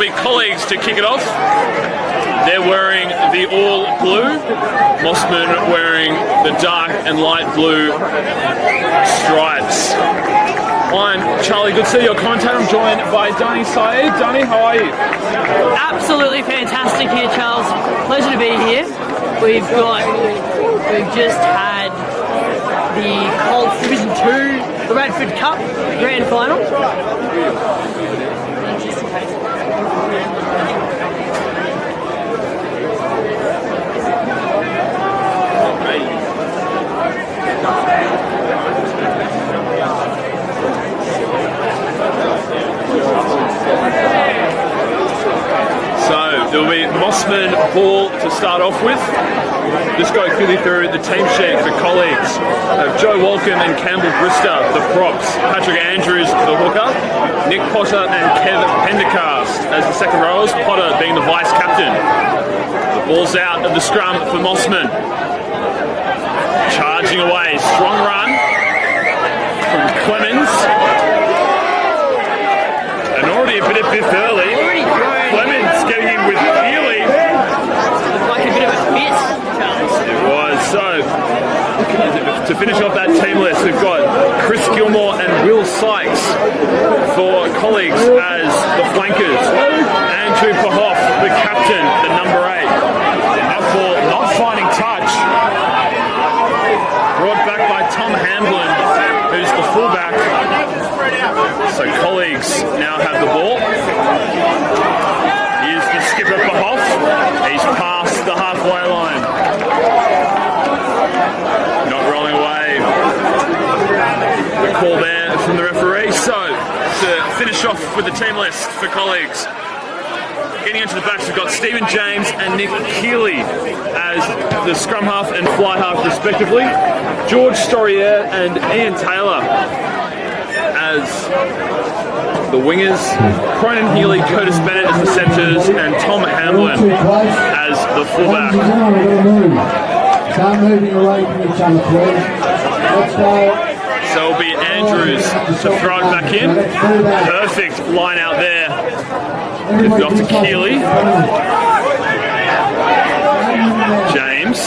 It'll be Colleagues to kick it off. They're wearing the all blue. Mosman wearing the dark and light blue stripes. I'm Charlie, good to see your commentator. I'm joined by Danny Saeed. Danny, how are you? Absolutely fantastic here, Charles. Pleasure to be here. We've just had the Colts Division 2, the Radford Cup Grand Final. There'll be Mosman ball to start off with. Just go quickly through the team sheet for Colleagues. Joe Walcombe and Campbell Brister, the props. Patrick Andrews, the hooker. Nick Potter and Kev Pendercast as the second rowers. Potter being the vice captain. The ball's out of the scrum for Mosman. Charging away, strong run from Clemens. And already a bit of biff early. Clemens getting in with Healy. Like a bit of a fist, Charles. It was. So, to finish off that team list, we've got Chris Gilmore and Will Sykes for Colleagues as the flankers. Andrew Pahoff, the captain, the number 8. That ball not finding touch. Brought back by Tom Hamblin, who's the fullback. So Colleagues now have the ball. Here's the skipper Pahoff. He's past the halfway line. Not rolling away. The call there from the referee. So to finish off with the team list for Colleagues. Getting into the backs, we've got Stephen James and Nick Keeley as the scrum half and fly half respectively. George Storier and Ian Taylor as the wingers. Cronin Healy, Curtis Bennett as the centres, and Tom Hamlin as the fullback. Start moving away from each other, please. Let's go. So it'll be Andrews to throw it back in. Perfect line out there. Gives it off to Keeley. James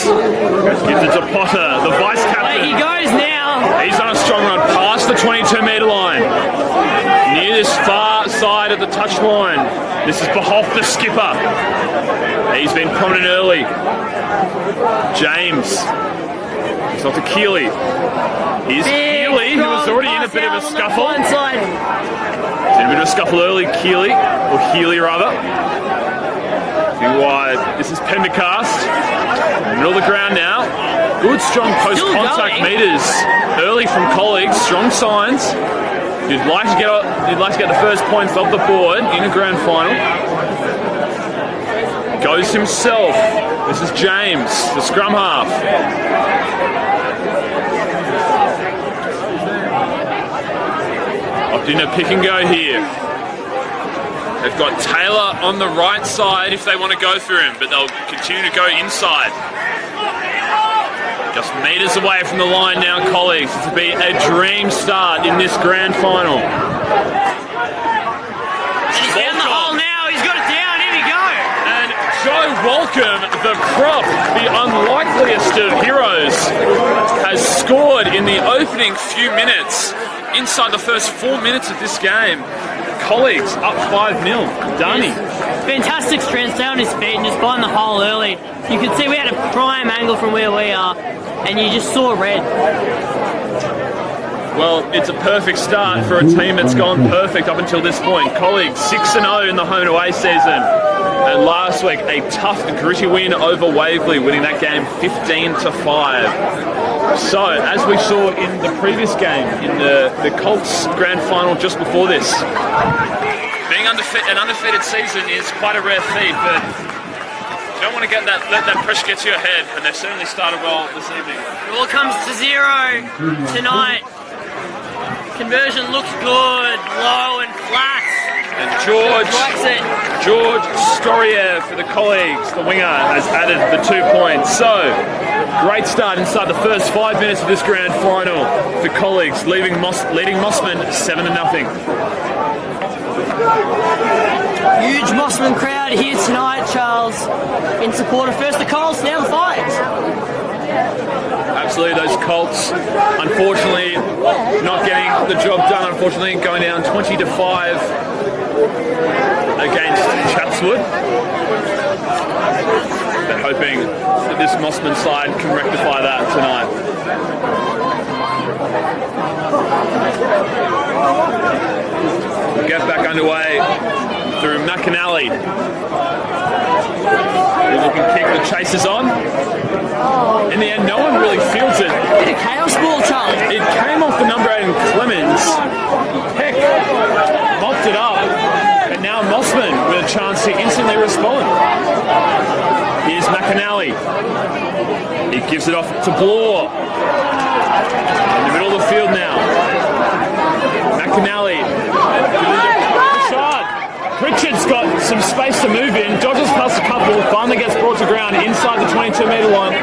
gives it to Potter, the vice captain. He goes now. He's on a strong run past the 22-metre line. Near this far side of the touchline. This is Pahoff, the skipper. He's been prominent early. James. It's off to Keeley. Here's Keeley, who was already in a bit of a scuffle. He's in a bit of a scuffle early, Keeley, or Healy rather. Too wide. This is Pendercast. Middle of the ground now. Good strong post-contact meters early from Colleagues. Strong signs. You'd like to get the first points off the board in a grand final. Goes himself. This is James, the scrum half. Opting to pick and go here. They've got Taylor on the right side if they want to go through him, but they'll continue to go inside. Just meters away from the line now, Colleagues. This will be a dream start in this grand final. And he's down the hole now. He's got it down. Here we go. And Joe Walcombe, the prop, the unlikeliest of heroes, has scored in the opening few minutes. Inside the first 4 minutes of this game. Colleagues up 5-0. Danny. Yes. Fantastic strength down his feet and just behind the hole early. You could see we had a prime angle from where we are, and you just saw red. Well, it's a perfect start for a team that's gone perfect up until this point. Colleagues 6-0 in the home and away season. And last week, a tough, gritty win over Waverley, winning that game 15-5. So, as we saw in the previous game, in the Colts grand final just before this, being an undefeated season is quite a rare feat, but you don't want to let that pressure get to your head, and they've certainly started well this evening. It all comes to 0 tonight. Conversion looks good, low and flat. And George Storier for the Colleagues, the winger, has added the 2 points. So, great start inside the first 5 minutes of this grand final for Colleagues, leading Mosman 7-0. Huge Mosman crowd here tonight, Charles, in support of first the Colts, now the Fives. Absolutely, those Colts, unfortunately, not getting the job done, unfortunately, going down 20-5 against Chatswood. But hoping that this Mosman side can rectify that tonight. We'll get back underway through McAnally. Looking kick, the chase is on. In the end, no one really feels it. Bit of chaos ball, Charlie. It came off the number 8 in Clemens. Peck mopped it up. And now Mosman with a chance to instantly respond. Here's McAnally. He gives it off to Bloor. In the middle of the field now. McAnally. Richard's got some space to move in. Dodges past a couple. Finally gets brought to ground inside the 22-metre line.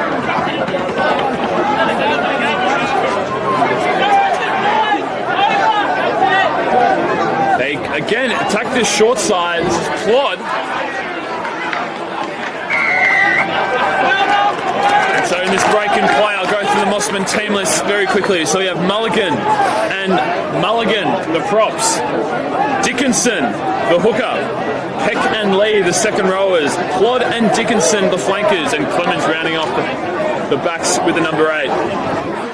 They again attack this short side. This is Plod. And so in this break in play, I'll go through the Mosman team list very quickly. So we have Mulligan and Mulligan, the props. Dickinson, the hooker. Peck and Lee, the second rowers. Plod and Dickinson, the flankers. And Clemens rounding off the backs with the number 8.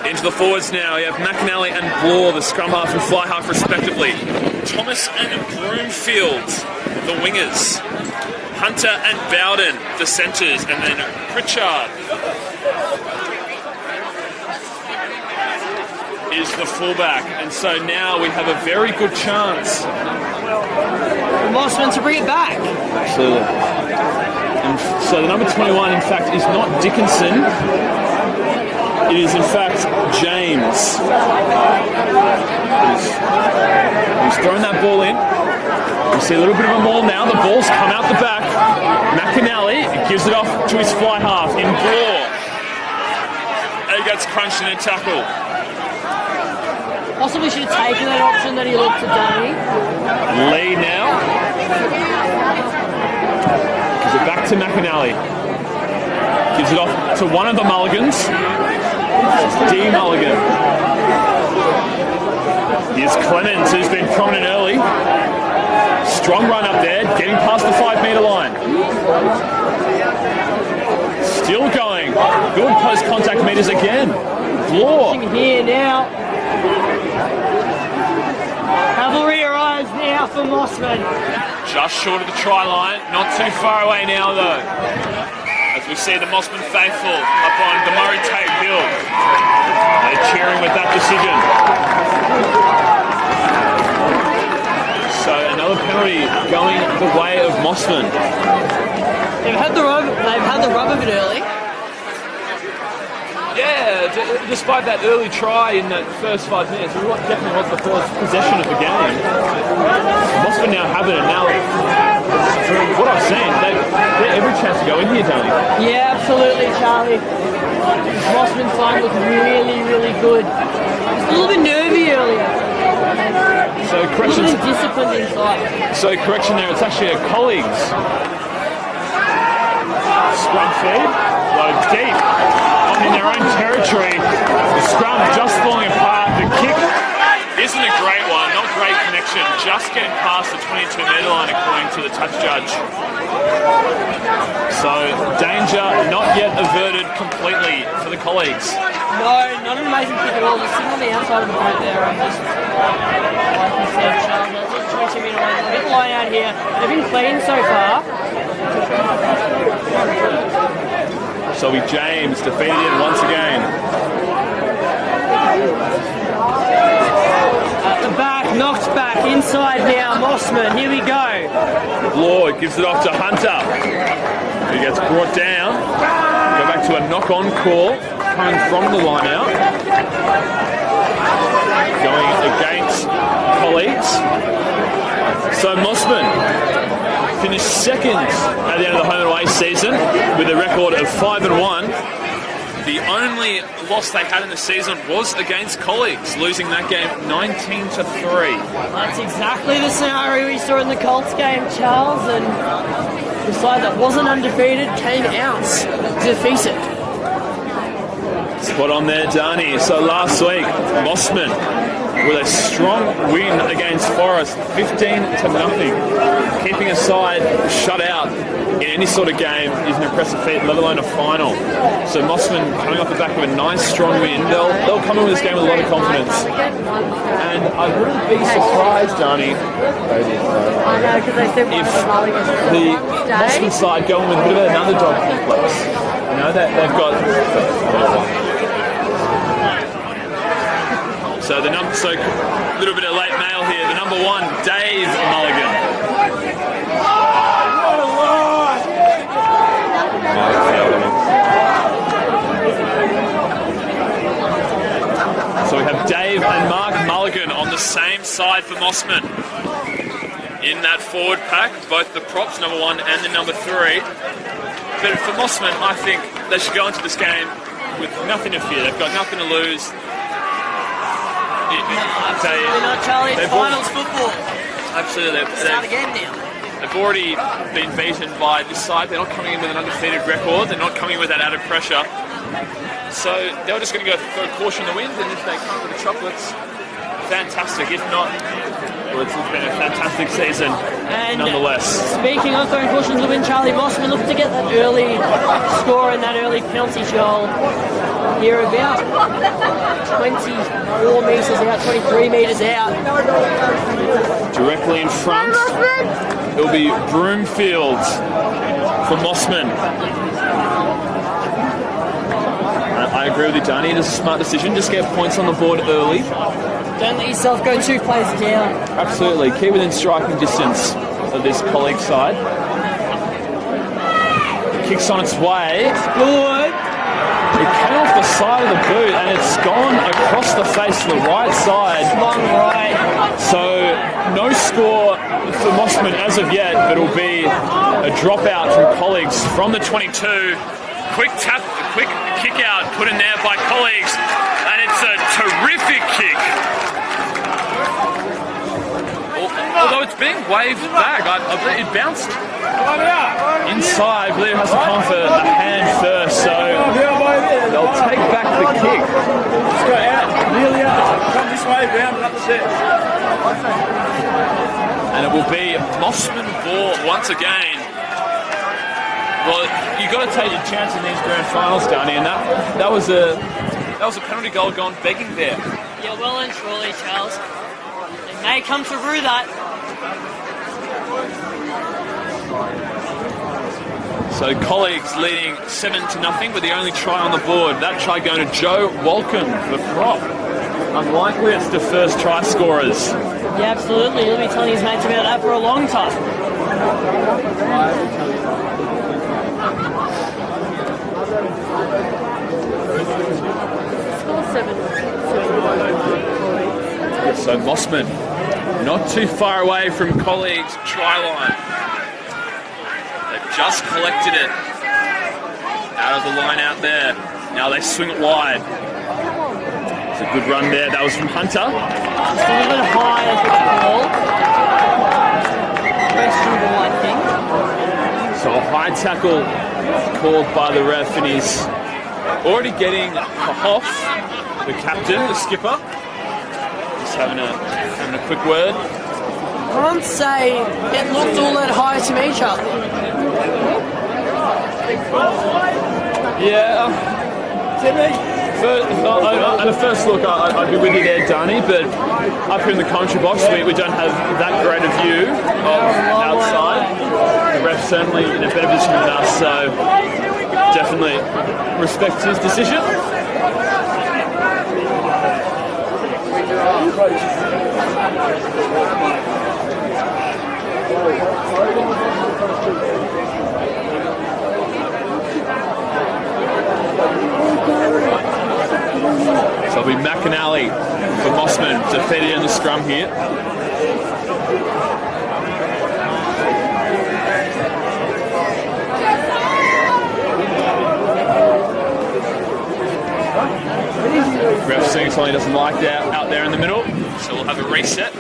Into the forwards now, we have McAnally and Bloor, the scrum half and fly half respectively. Thomas and Broomfield, the wingers. Hunter and Bowden, the centres. And then Pritchard is the fullback. And so now we have a very good chance. Mosman to bring it back. Absolutely. And so the number 21, in fact, is not Dickinson. It is, in fact, James. He's thrown that ball in. We see a little bit of a maul now. The ball's come out the back. McAnally gives it off to his fly half in Bloor. And he gets crunched in a tackle. Possibly should have taken that option that he looked at Danny. Lee now. Gives it back to McAnally. Gives it off to one of the Mulligans. D. Mulligan. Here's Clemens, who's been prominent early. Strong run up there, getting past the 5-metre line. Still going. Good close contact meters again. Bloor. Here now. Cavalry arrives now for Mosman. Just short of the try line. Not too far away now, though. As we see the Mosman faithful up on the Murray Tate Hill. They're cheering with that decision. So another penalty going the way of Mosman. They've had the rub of it early. Yeah, despite that early try in that first 5 minutes, it definitely was the first possession of the game. Mosman now have it, and now, from what I've seen, they're every chance to go in here, Danny. Yeah, absolutely, Charlie. Mosman side looked really, really good. A little bit nervy earlier. So correction. A little bit disciplined inside. So correction there, it's actually a colleagues. Scrum feed, low deep. In their own territory, the scrum just falling apart. The kick isn't a great one, not great connection, just getting past the 22-metre line according to the touch judge. So danger not yet averted completely for the colleagues. No, not an amazing kick at all. Just sitting on the outside of the boat there and just, like you said, Charles, that's 22-metre line. A bit line out here. They've been clean so far. So James defeated him once again. At the back, knocked back, inside now, Mosman, here we go. Bloor gives it off to Hunter. He gets brought down. Go back to a knock-on call coming from the line out. Going against colleagues. So Mosman finished second at the end of the home and away season with a record of 5-1. The only loss they had in the season was against Colleagues, losing that game 19-3. That's exactly the scenario we saw in the Colts game, Charles, and the side that wasn't undefeated came out to defeat it. Spot on there, Dani. So last week, Mosman with a strong win against Forest, 15-0. Keeping a side shut out in any sort of game is an impressive feat, let alone a final. So Mosman coming off the back of a nice, strong win. They'll come in with this game with a lot of confidence. And I wouldn't be surprised, Dani, if the Mosman side go in with a bit of an underdog complex. You know, they've got... So a little bit of late mail here. The number 1, Dave Mulligan. So we have Dave and Mark Mulligan on the same side for Mosman. In that forward pack, both the props, number 1 and the number 3. But for Mosman, I think they should go into this game with nothing to fear. They've got nothing to lose. Charlie, it's finals football. Absolutely. Start again now. They've already been beaten by this side. They're not coming in with an undefeated record. They're not coming in with that added pressure. So they're just going to go for caution the wind, and if they come with the chocolates, fantastic. If not, well, it's been a fantastic season, and nonetheless. Speaking of throwing caution to the wind, Charlie, Mosman looked to get that early score and that early penalty goal. Here about 24 metres out, 23 metres out. Directly in front, it'll be Broomfield for Mosman. I agree with you, Dani. It is a smart decision. Just get points on the board early. Don't let yourself go 2 plays down. Absolutely. Keep within striking distance of this colleague side. The kick's on its way. It's good. It came off the side of the boot and it's gone across the face to the right side. Long right. So no score for Mosman as of yet, but it'll be a dropout from Colleagues from the 22. Quick tap, quick kick out put in there by Colleagues, and it's a terrific kick. Although it's being waved back, I believe it bounced inside. I believe it has to come for a hand first, so they'll take back the kick. Just go out, nearly out. Come this way, round and up the set. And it will be Mosman ball once again. Well, you got to take your chance in these grand finals, Dani, and that was a penalty goal gone begging there. Yeah, well and truly, Charles. They may come to rue that. So Colleagues leading 7-0 with the only try on the board. That try going to Joe Walken, the prop. Unlikely it's the first try scorers. Yeah, absolutely. He'll be telling his mates about that for a long time. So Mosman not too far away from Colleagues' try line. They've just collected it out of the line out there. Now they swing it wide. It's a good run there. That was from Hunter. Just a little bit high as the ball. Questionable, I think. So a high tackle called by the ref, and he's already getting off the captain, the skipper. Just having a quick word. I can't say it looked all that high to me, Charlie. Yeah. At a first look, I'd be with you there, Dani, but up here in the commentary box, we don't have that great a view of outside. The ref's certainly in a better position than us, so definitely respect his decision. So it'll be McAnally for Mosman, defeated in the scrum here. something he doesn't like out there in the middle. So we'll have a reset.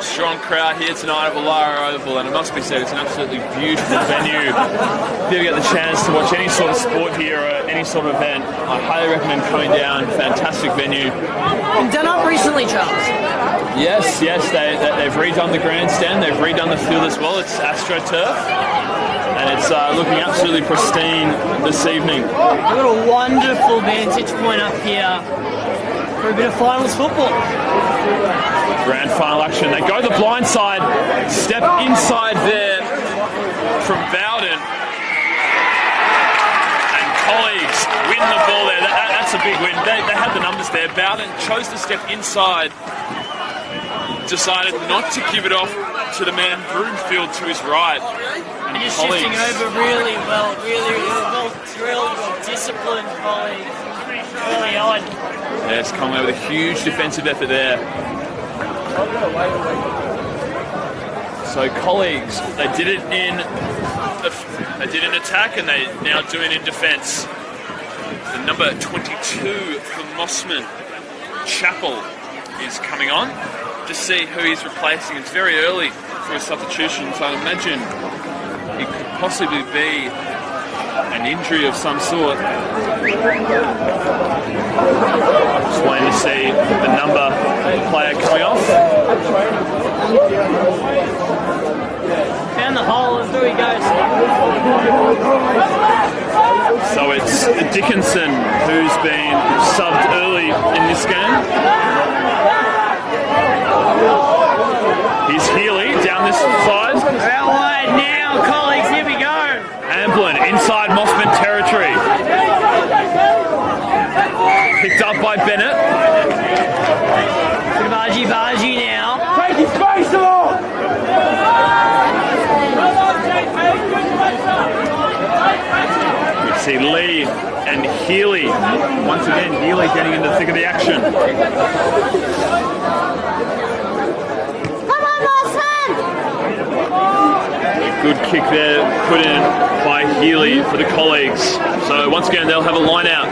Strong crowd here tonight at Wallara Oval, and it must be said it's an absolutely beautiful venue. If you ever get the chance to watch any sort of sport here or any sort of event, I highly recommend coming down. Fantastic venue. And done up recently, Charles. Yes, they've redone the grandstand, they've redone the field as well. It's AstroTurf, and it's looking absolutely pristine this evening. We've got a wonderful vantage point up here for a bit of finals football. Grand final action. They go the blind side, step inside there from Bowden, and colleagues win the ball there. That's a big win. They had the numbers there. Bowden chose to step inside, decided not to give it off to the man Broomfield to his right. And just shifting over really well, disciplined colleagues. Really on. Yes, coming over with a huge defensive effort there. So colleagues, they did it in attack, and they now do it in defence. The number 22 for Mosman, Chappell, is coming on to see who he's replacing. It's very early for a substitution, so I imagine it could possibly be an injury of some sort. Just waiting to see the number player coming off. Found the hole and through he goes. So it's Dickinson who's been subbed early in this game. Here's Healy down this side. Out wide now, colleagues, here we go. Amblin inside Mosman territory. Picked up by Bennett. Baji now. Take his face off! We see Lee and Healy. Once again, Healy getting into the thick of the action. Come on, Mosman! Good kick there put in by Healy for the colleagues. So once again, they'll have a line out.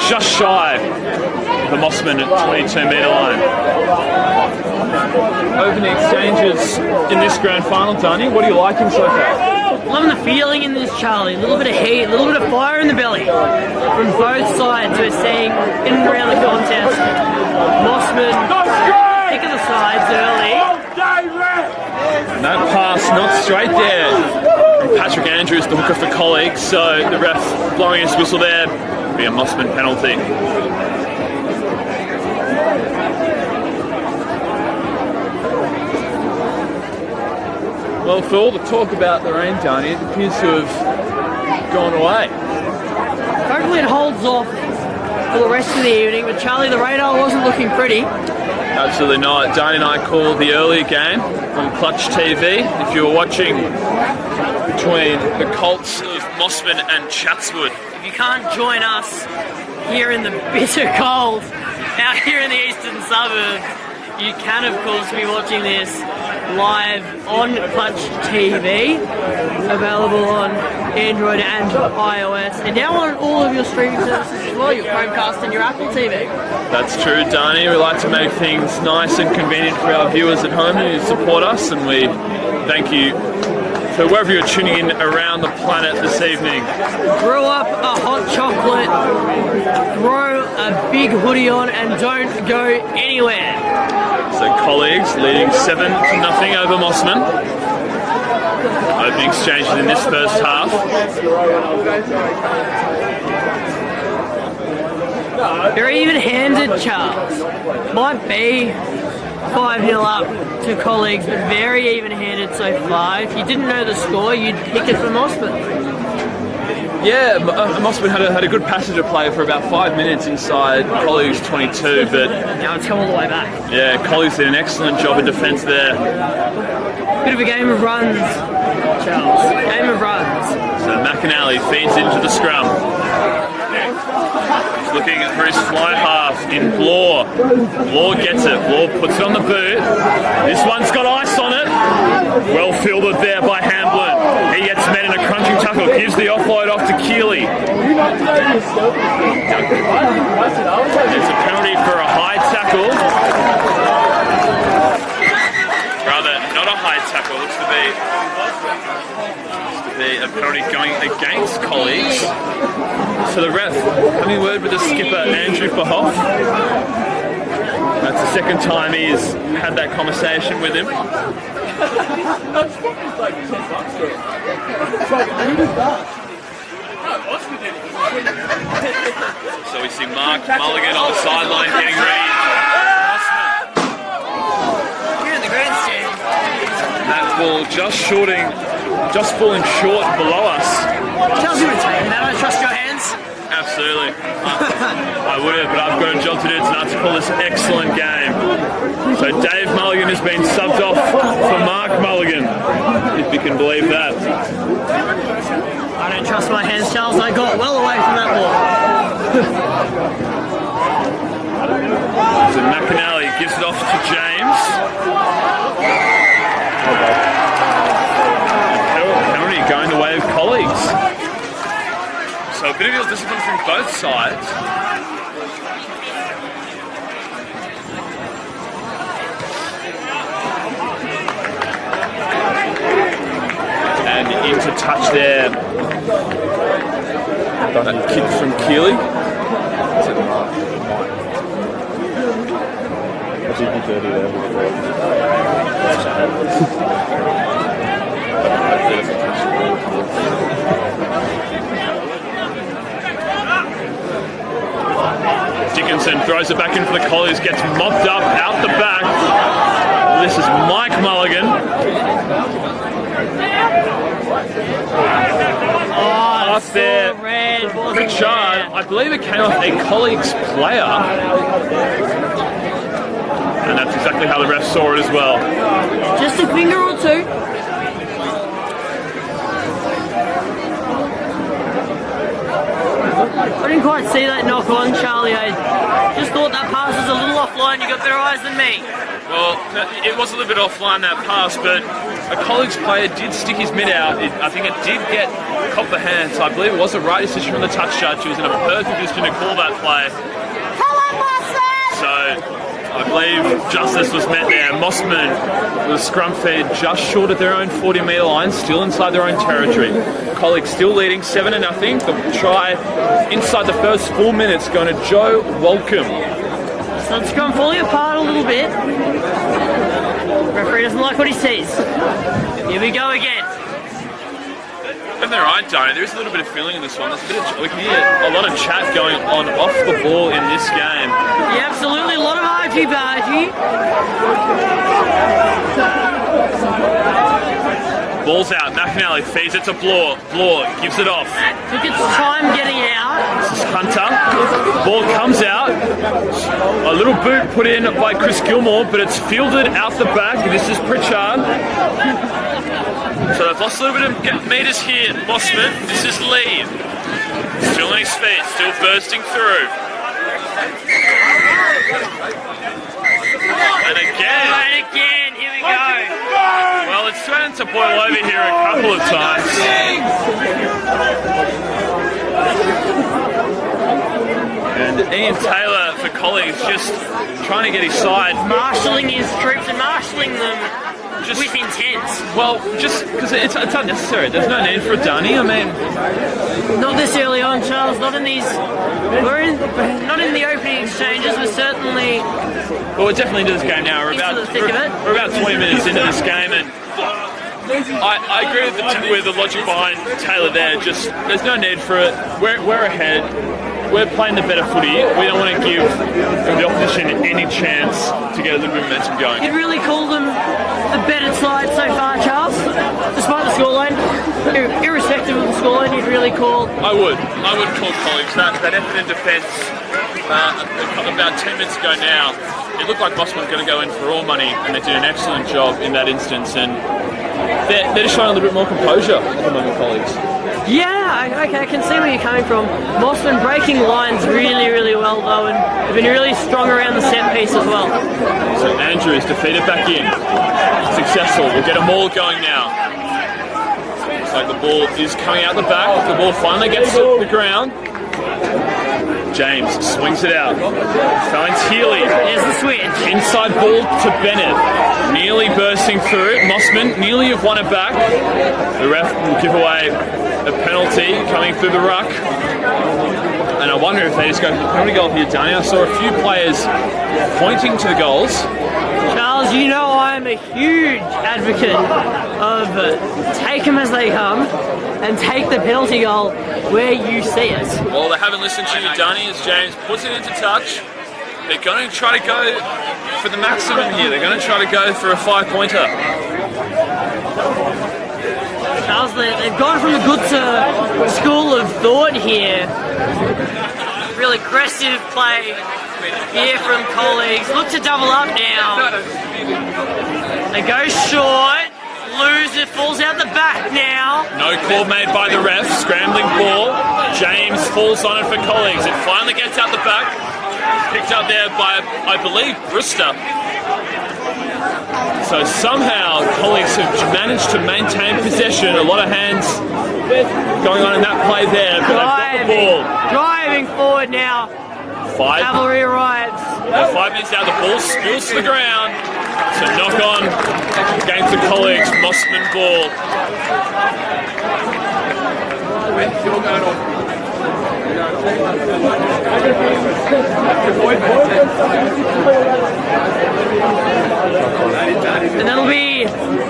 Just shy of the Mosman at 22-metre line. Opening exchanges in this grand final, Danny. What are you liking so far? Loving the feeling in this, Charlie. A little bit of heat, a little bit of fire in the belly from both sides. We're seeing in and around the contest. Mossman pick of the sides early. And that pass not straight there from Patrick Andrews, the hooker for colleagues. So the ref blowing his whistle there. Be a Mossman penalty. Well, for all the talk about the rain, Johnny, it appears to have gone away. Hopefully it holds off for the rest of the evening, but Charlie, the radar wasn't looking pretty. Absolutely not. Danny and I called the earlier game on Clutch TV. If you were watching between the Colts of Mosman and Chatswood. If you can't join us here in the bitter cold out here in the eastern suburbs, you can of course be watching this live on Clutch TV, available on Android and iOS, and now on all of your streaming services as well, your Chromecast and your Apple TV. That's true, Danny. We like to make things nice and convenient for our viewers at home who support us, and we thank you for wherever you're tuning in around the planet this evening. Brew up a hot chocolate, throw a big hoodie on, and don't go anywhere. So colleagues leading 7-0 over Mosman. Opening exchanges in this first half. Very even-handed, Charles. Might be 5-0 up to colleagues, but very even-handed so far. If you didn't know the score, you'd pick it for Mosman. Yeah, Mosman had a good passage of play for about 5 minutes inside colleagues 22, but now it's come all the way back. Yeah, colleagues did an excellent job in defence there. Bit of a game of runs, Charles. Game of runs. So McAnally feeds into the scrum. looking for his fly half in Blore. Blore gets it. Blore puts it on the boot. This one's got ice on it. Well fielded there by Hamblin. He gets met in a crunching tackle. Gives the offload off to Keeley. It's a penalty for a high tackle. Rather, not a high tackle. Looks to be a penalty going against colleagues. So the ref having word with the skipper, Andrew Verhoff. That's the second time he's had that conversation with him. So we see Mark Mulligan on the sideline getting ready. Here in the grandstand. That ball just falling short below us. Tells you to take that. I trust your hands. Absolutely. I would have, but I've got a job to do tonight to call this excellent game. So Dave Mulligan has been subbed off for Mark Mulligan, if you can believe that. I don't trust my hands, Charles. I got well away from that ball. So McAnally gives it off to James. Penalty going the way of colleagues. So a bit of ill discipline from both sides. And into touch there. That kick from Keeley. Dickinson throws it back in for the Colliers, gets mopped up out the back. This is Mike Mulligan. Oh, Up there, red, Richard. I believe it came off a colleague's player. And that's exactly how the ref saw it as well. Just a finger or two. I didn't quite see that knock on, Charlie. I just thought that pass was a little offline. You got better eyes than me. Well, it was a little bit offline, that pass, but a colleague's player did stick his mid out. I think it did get caught the hand, so I believe it was a right decision from the touch judge. He was in a perfect position to call that play. Come on, Mosman! So I believe justice was met there. Mosman with a scrum feed just short of their own 40-metre line, still inside their own territory. Colleagues still leading 7-0. The try inside the first 4 minutes going to Joe Welcome. So it's gone falling apart a little bit. Referee doesn't like what he sees. Here we go again. And they're right, Donnie. There is a little bit of feeling in this one. There's a bit of, we can hear a lot of chat going on off the ball in this game. Yeah, absolutely. A lot of argy-bargy. Ball's out. McAnally feeds it to Blore. Blore gives it off. Took its time getting out. This is Hunter. Ball comes out. A little boot put in by Chris Gilmore, but it's fielded out the back. This is Pritchard. So they've lost a little bit of metres here. Mosman. This is Lee. Still on his feet. Still bursting through. And again. Here we go. Well, it's starting to boil over here a couple of times. And Ian Taylor for colleagues just trying to get his side. Marshalling his troops and marshalling them with intent. Well, just because it's unnecessary. There's no need for a dunny. I mean, not this early on, Charles. Not in these. Not in the opening exchanges. We're certainly. Well, we're definitely into this game now. We're about 20 minutes into this game, and I agree with the logic behind Taylor there. Just there's no need for it. We're ahead. We're playing the better footy. We don't want to give the opposition any chance to get a little bit of momentum going. You'd really call them a better side so far, Charles? Despite the scoreline, irrespective of the scoreline, you'd really call... I would call colleagues. That effort in defence about 10 minutes ago now, it looked like Mosman was going to go in for all money, and they did an excellent job in that instance, and they're just showing a little bit more composure at the moment, colleagues. Yeah, okay, I can see where you're coming from. Mosman breaking lines really well though, and they've been really strong around the set piece as well. So Andrews defeated back in. Successful. We'll get them all going now. Looks like the ball is coming out the back. The ball finally gets to the ground. James swings it out. Finds Healy. There's the switch. Inside ball to Bennett. Nearly bursting through. Mossman nearly have won it back. The ref will give away a penalty coming through the ruck. And I wonder if they just go penalty goal here, Danny. I saw a few players pointing to the goals. Charles, you know I'm a huge advocate of take them as they come and take the penalty goal where you see it. Well, they haven't listened to you, Danny, as James puts it into touch. They're going to try to go for the maximum here. They're going to try to go for a 5-pointer. Charles, they've gone from a good school of thought here. Real aggressive play here from colleagues. Look to double up now. They go short. Lose it, falls out the back now. No call made by the ref. Scrambling ball. James falls on it for colleagues. It finally gets out the back. Picked up there by, I believe, Brewster. So somehow colleagues have managed to maintain possession. A lot of hands going on in that play there, but they've got the ball. Driving forward now. Cavalry arrives. 5 minutes out, the ball spills to the ground. So knock on against the colleagues. Mosman ball. And that'll be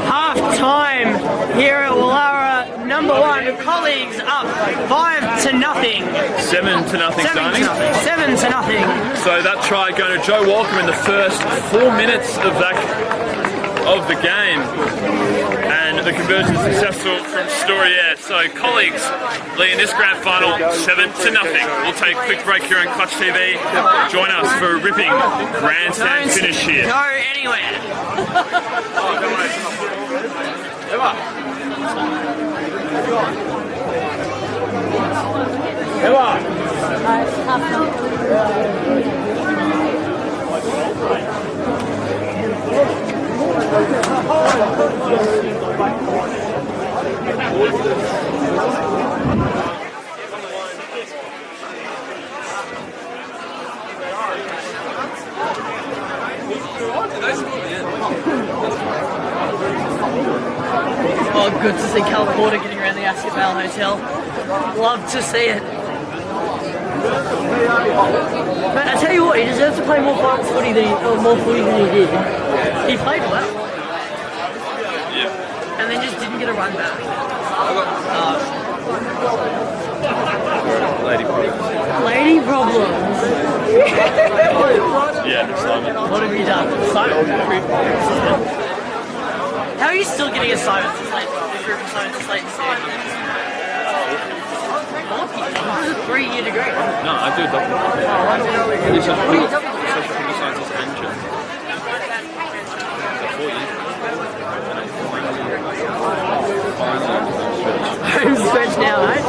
half time here at Wallara. Number 1, colleagues up 5-0. 7-0, Danny. 7-0. So that try going to Joe Walker in the first 4 minutes of the game, and the conversion is successful from Storier. So colleagues leading this grand final 7-0. We'll take a quick break here on Clutch TV. Join us for a ripping grandstand finish here. Go anywhere. Oh, good to see Cal Porter getting around the Ascot Vale Hotel. Love to see it. But I tell you what, he deserves to play more footy than he did. He played well. Yeah. And then just didn't get a run back. Lady problems. Yeah, Simon. What have you done? Simon? How are you still getting assignments this late? This late season? This is a 3-year degree. No, I do double. What are you double? Social Criminal Sciences and Gym. 4 years. Home stretch now, eh?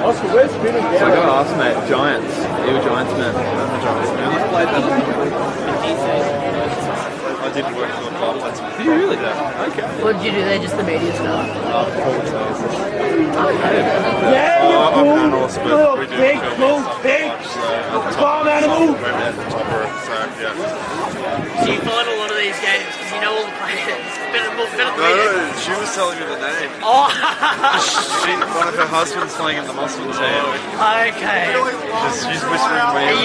So I got to ask, mate, Giants. You were Giants, man. I'm a Giants man. I played that. I didn't work for the club. Did you really? Yeah. Okay. What did you do there? Just the media stuff? Yeah, I'm an analyst, but we do big, film big, farm animal. we're at the top of it, so yeah. Do you find a lot of these games because you know all the players? Better No, she was telling me the name. Oh, One of her husbands playing in the Mosman team. okay. She's whispering me. And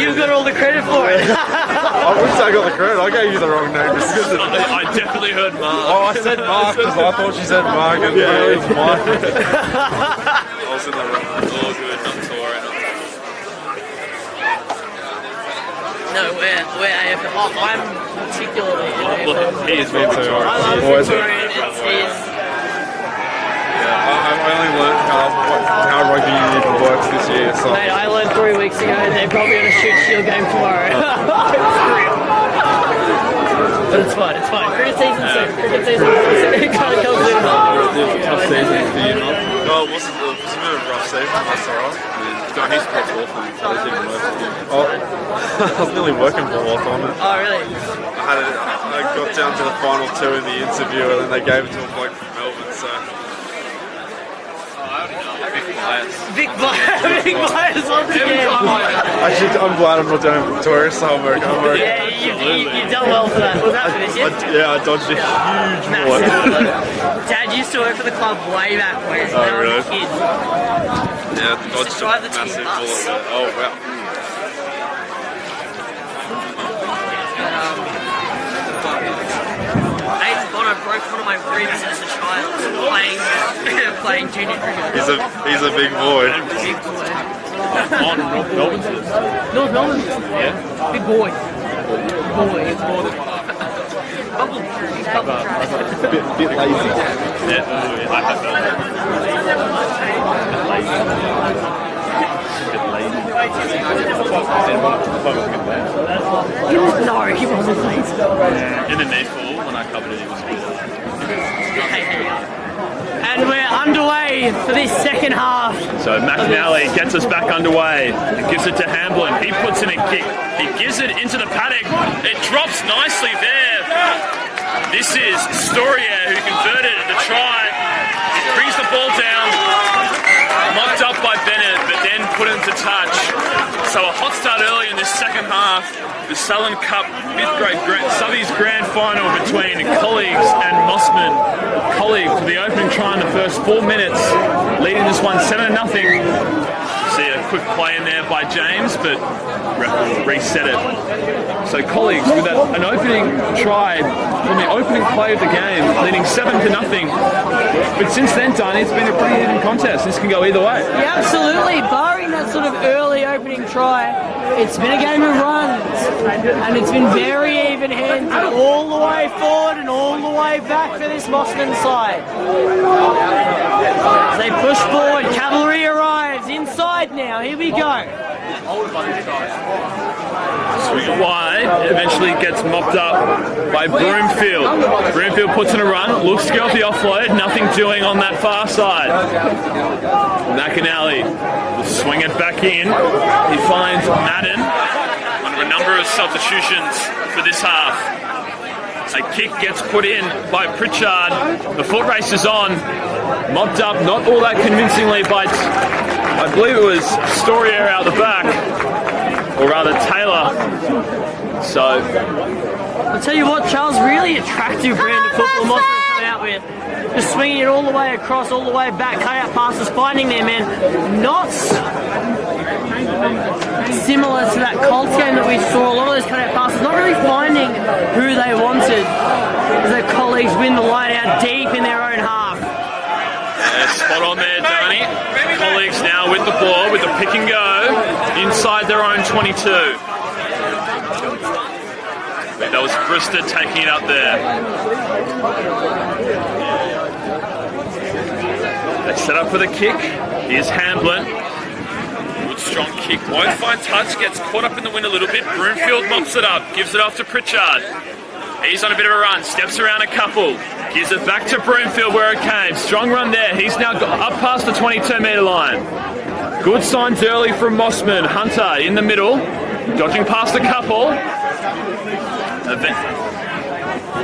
you've got all the credit for it. I wouldn't say I got the credit. I gave you the wrong name. Just because I definitely heard Mark. oh, I said Mark because I thought she said Mark and it was Mike. I was in the wrong. All good, not touring. No, we're AFL. Oh, I'm particularly AFL. Look, he is Victorian. I love Always Victorian. It's I only learned how rugby even works this year. So mate, I learned 3 weeks ago they're probably going to shoot Shield game tomorrow. But it's fine, it's fine. Cricket season soon. Cricket season kind of comes in. Tough season for you, man. Well, it was a bit of a rough season, that's alright. Don't his pets awful. Oh, I was nearly working for a while on it. Oh, really? I got down to the final 2 in the interview and then they gave it to a bloke from Melbourne, so... Big players once again. Actually, I'm glad I'm not doing it in Victoria, so I'm working. Yeah, you've done well for that. Was that for this year? Yeah, I dodged a huge bullet. Dad used to work for the club way back when. Oh, really? Kid. Yeah, I dodged a drive the team massive bus. bullet. Oh, wow. Aiden Bono broke one of my ribs as a child playing junior cricket. He's a big boy. Big boy. On North Melbourne's list. North Melbourne? Yeah. Big boy. Boy. It's more than bubble. Bit lazy. Yeah, I have He wasn't lazy. in the net ball when I covered it, it was good. And we're underway for this second half. So McNally gets us back underway and gives it to Hamblin. He puts in a kick. He gives it into the paddock. It drops nicely there. This is Storia who converted the try. Brings the ball down. Mocked up by Bennett, but then put into touch. So a hot start early in this second half. The Sutherland Cup 5th grade Subbies grand final between Colleagues and Mosman. Colleagues with the opening try in the first 4 minutes, leading this one 7-0. See a quick play in there by James, but ref will reset it. So Colleagues with an opening try from the opening play of the game, leading 7-0. But since then, Danny, it's been a pretty even contest. This can go either way. Yeah, absolutely. Barring that sort of early opening try, it's been a game of runs. And it's been very even-handed all the way forward and all the way back for this Mosman side. As they push forward, cavalry arrives inside now. Here we go. Swing it wide, eventually gets mopped up by Broomfield. Broomfield puts in a run, looks to go off the offload, nothing doing on that far side. McAnally will swing it back in. He finds Madden under a number of substitutions for this half. A kick gets put in by Pritchard. The foot race is on. Mopped up, not all that convincingly by, I believe it was Storia out the back. Or rather Taylor. So I'll tell you what, Charles, really attractive brand of football Mosman come out with. Just swinging it all the way across, all the way back, cut out passes, finding their men. Not similar to that Colts game that we saw, a lot of those cut out passes, not really finding who they wanted as their colleagues win the line out deep in their own half. yeah, spot on there, Danny. Colleagues now with the ball, with the pick and go inside their own 22. That was Brista taking it up there. They set up for the kick. Here's Hamblin. Good strong kick. Won't find touch. Gets caught up in the wind a little bit. Broomfield mops it up. Gives it off to Pritchard. He's on a bit of a run. Steps around a couple. Gives it back to Broomfield where it came. Strong run there. He's now got up past the 22-metre line. Good signs early from Mosman. Hunter in the middle. Dodging past a couple.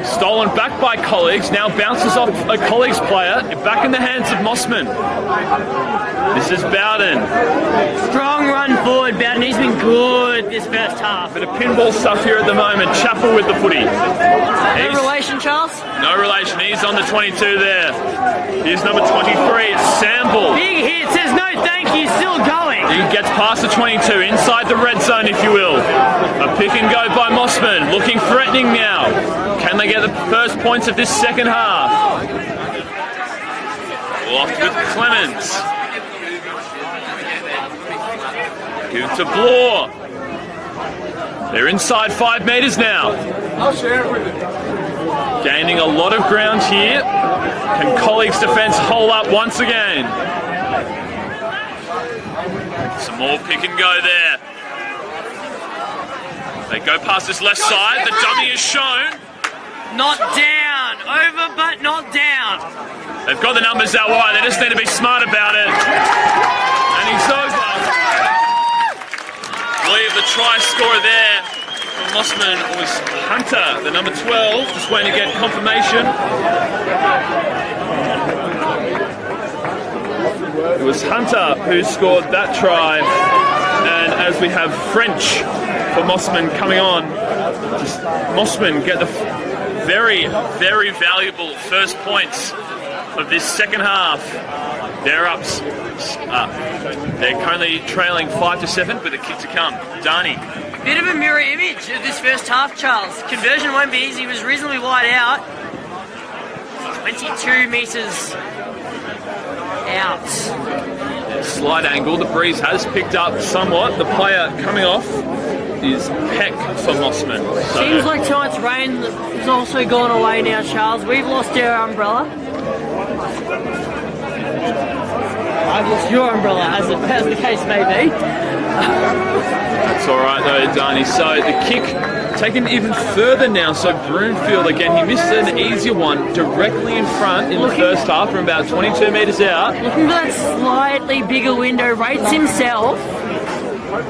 Stolen back by Colleagues, now bounces off a Colleagues player, back in the hands of Mosman. This is Bowden. Strong run forward, Bowden. He's been good this first half. Bit of pinball stuff here at the moment. Chappell with the footy. No relation, Charles? No relation. He's on the 22 there. Here's number 23. It's Sample. Big hit. Says no thank you. Still going. He gets past the 22, inside the red zone, if you will. A pick and go by Mosman, looking threatening now. Can they get the first points of this second half? Locked with Clemens. Give it to Bloor. They're inside 5 metres now. I'll share it with you. Gaining a lot of ground here. Can Colleagues' defence hold up once again? Some more pick and go there. They go past this left side. The dummy is shown. Not down. Over but not down. They've got the numbers that wide. They just need to be smart about it. And he's over. I believe the try scorer there from Mosman was Hunter, the number 12. Just waiting to get confirmation. It was Hunter who scored that try. And as we have French for Mosman coming on, Mosman get the very, very valuable first points of this second half. They're up. They're currently trailing 5-7 with a kick to come. Dani. Bit of a mirror image of this first half, Charles. Conversion won't be easy. It was reasonably wide out. 22 metres out. Slight angle. The breeze has picked up somewhat. The player coming off is Peck for Mossman. So seems like tonight's rain has also gone away now, Charles. We've lost our umbrella. I've lost your umbrella, as the case may be. That's all right though, Dani. So the kick taken even further now. So Broomfield again, he missed an easier one directly in front in the first half from about 22 metres out. Looking for that slightly bigger window, rates himself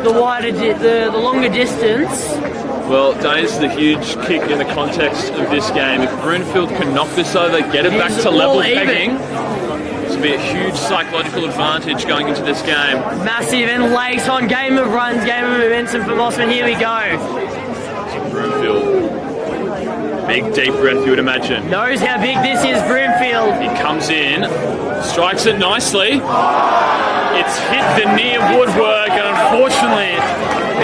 the longer distance. Well, Dani, this is a huge kick in the context of this game. If Broomfield can knock this over, get it back to level pegging, this will be a huge psychological advantage going into this game. Massive and late on game of runs, game of momentum for Mosman. Here we go. Broomfield, big deep breath you would imagine. Knows how big this is, Broomfield. He comes in, strikes it nicely. It's hit the near woodwork and unfortunately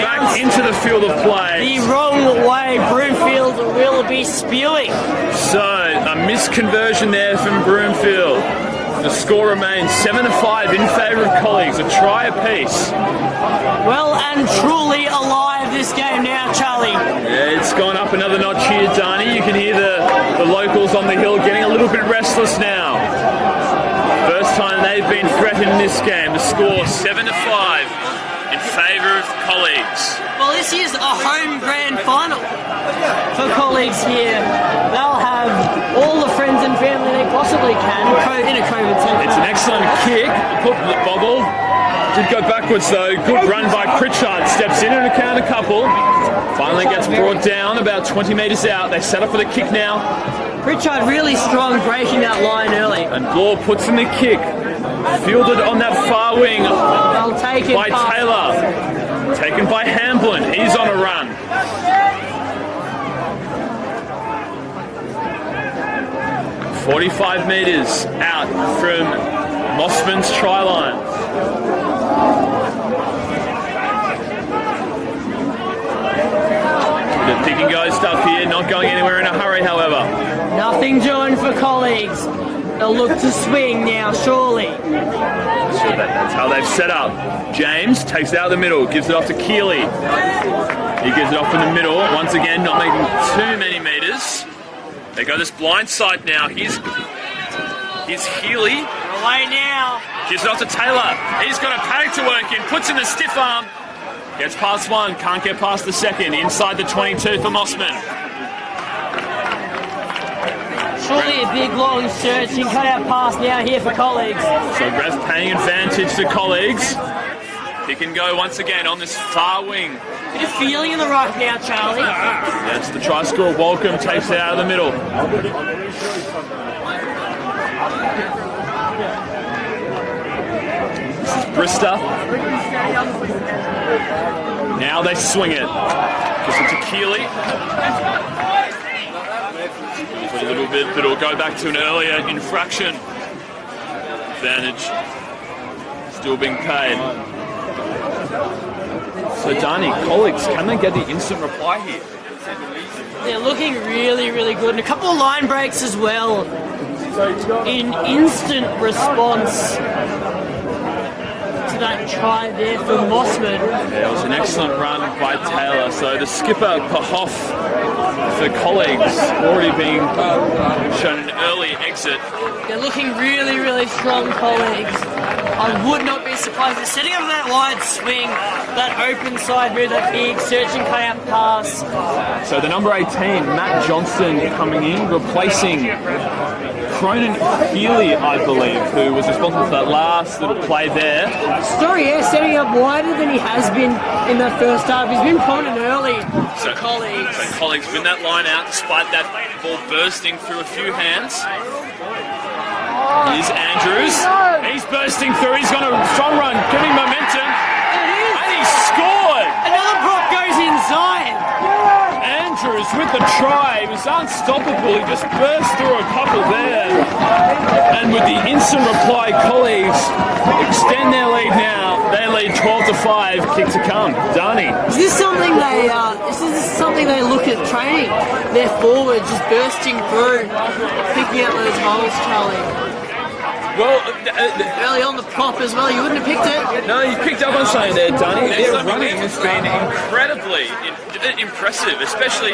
back into the field of play. The wrong way, Broomfield will be spewing. So a misconversion there from Broomfield. The score remains 7-5 in favour of Colleagues, a try apiece. Well and truly alive this game now, Charlie. Yeah, it's gone up another notch here, Dani. You can hear the locals on the hill getting a little bit restless now. First time they've been threatened in this game. The score 7-5 in favour of Colleagues. Well, this is a home grand final for Colleagues here. They'll have all the friends and family they possibly can in a COVID centre. It's an excellent kick. Put the bobble. Did go backwards though. Good run by Pritchard. Steps in and account a couple. Finally gets brought down about 20 metres out. They set up for the kick now. Pritchard really strong, breaking that line early. And Gore puts in the kick. Fielded on that far wing by Taylor. Taken by Hamblin. He's on a run. "45 metres out from Mossman's try line. The pick and go stuff here, not going anywhere in a hurry, however. Nothing doing for Colleagues. They'll look to swing now, surely. So that's how they've set up. James takes it out of the middle, gives it off to Keeley. He gives it off in the middle, once again not making too many metres. They go this blind side now. Here's Healy. Away now. Gives it off to Taylor. He's got a paddock to work in, puts in the stiff arm. Gets past one, can't get past the second. Inside the 22 for Mossman. Surely a big long search and cut out pass now here for Colleagues. So ref paying advantage to Colleagues. Pick and go once again on this far wing. Bit of feeling in the ruck now, Charlie. That's the try scorer. Walcombe takes it out of the middle. This is Brister. Now they swing it. Gives it to Keeley. For a little bit, but it'll go back to an earlier infraction. Advantage still being paid. So Dani, Colleagues, can they get the instant reply here? They're looking really, really good. And a couple of line breaks as well. In instant response to that try there from Mosman. Yeah, it was an excellent run by Taylor. So the skipper, Pahoff, for Colleagues, already being shown an early exit. They're looking really, really strong, Colleagues. I would not be surprised. They're setting up that wide swing. that open side move, that big searching cut-out pass. So the number 18, Matt Johnston, coming in, replacing Cronin Healy, I believe, who was responsible for that last little play there. Story, yeah, setting up wider than he has been in the first half. He's been prominent early for colleagues. So colleagues win that line out despite that ball bursting through a few hands. Here's Andrews. He's bursting through. He's got a strong run, giving momentum. And he scored! Another prop goes inside. Andrews with the try. He was unstoppable. He just burst through a couple there. And with the instant reply, colleagues extend their lead now. They lead 12-5. Kick to come. Darnie. Is this something they look at training? Their forwards just bursting through, picking out those holes, Charlie. Well, early on the prop as well. You wouldn't have picked it. No, you picked up on something there, Danny. Their running has been incredibly impressive, especially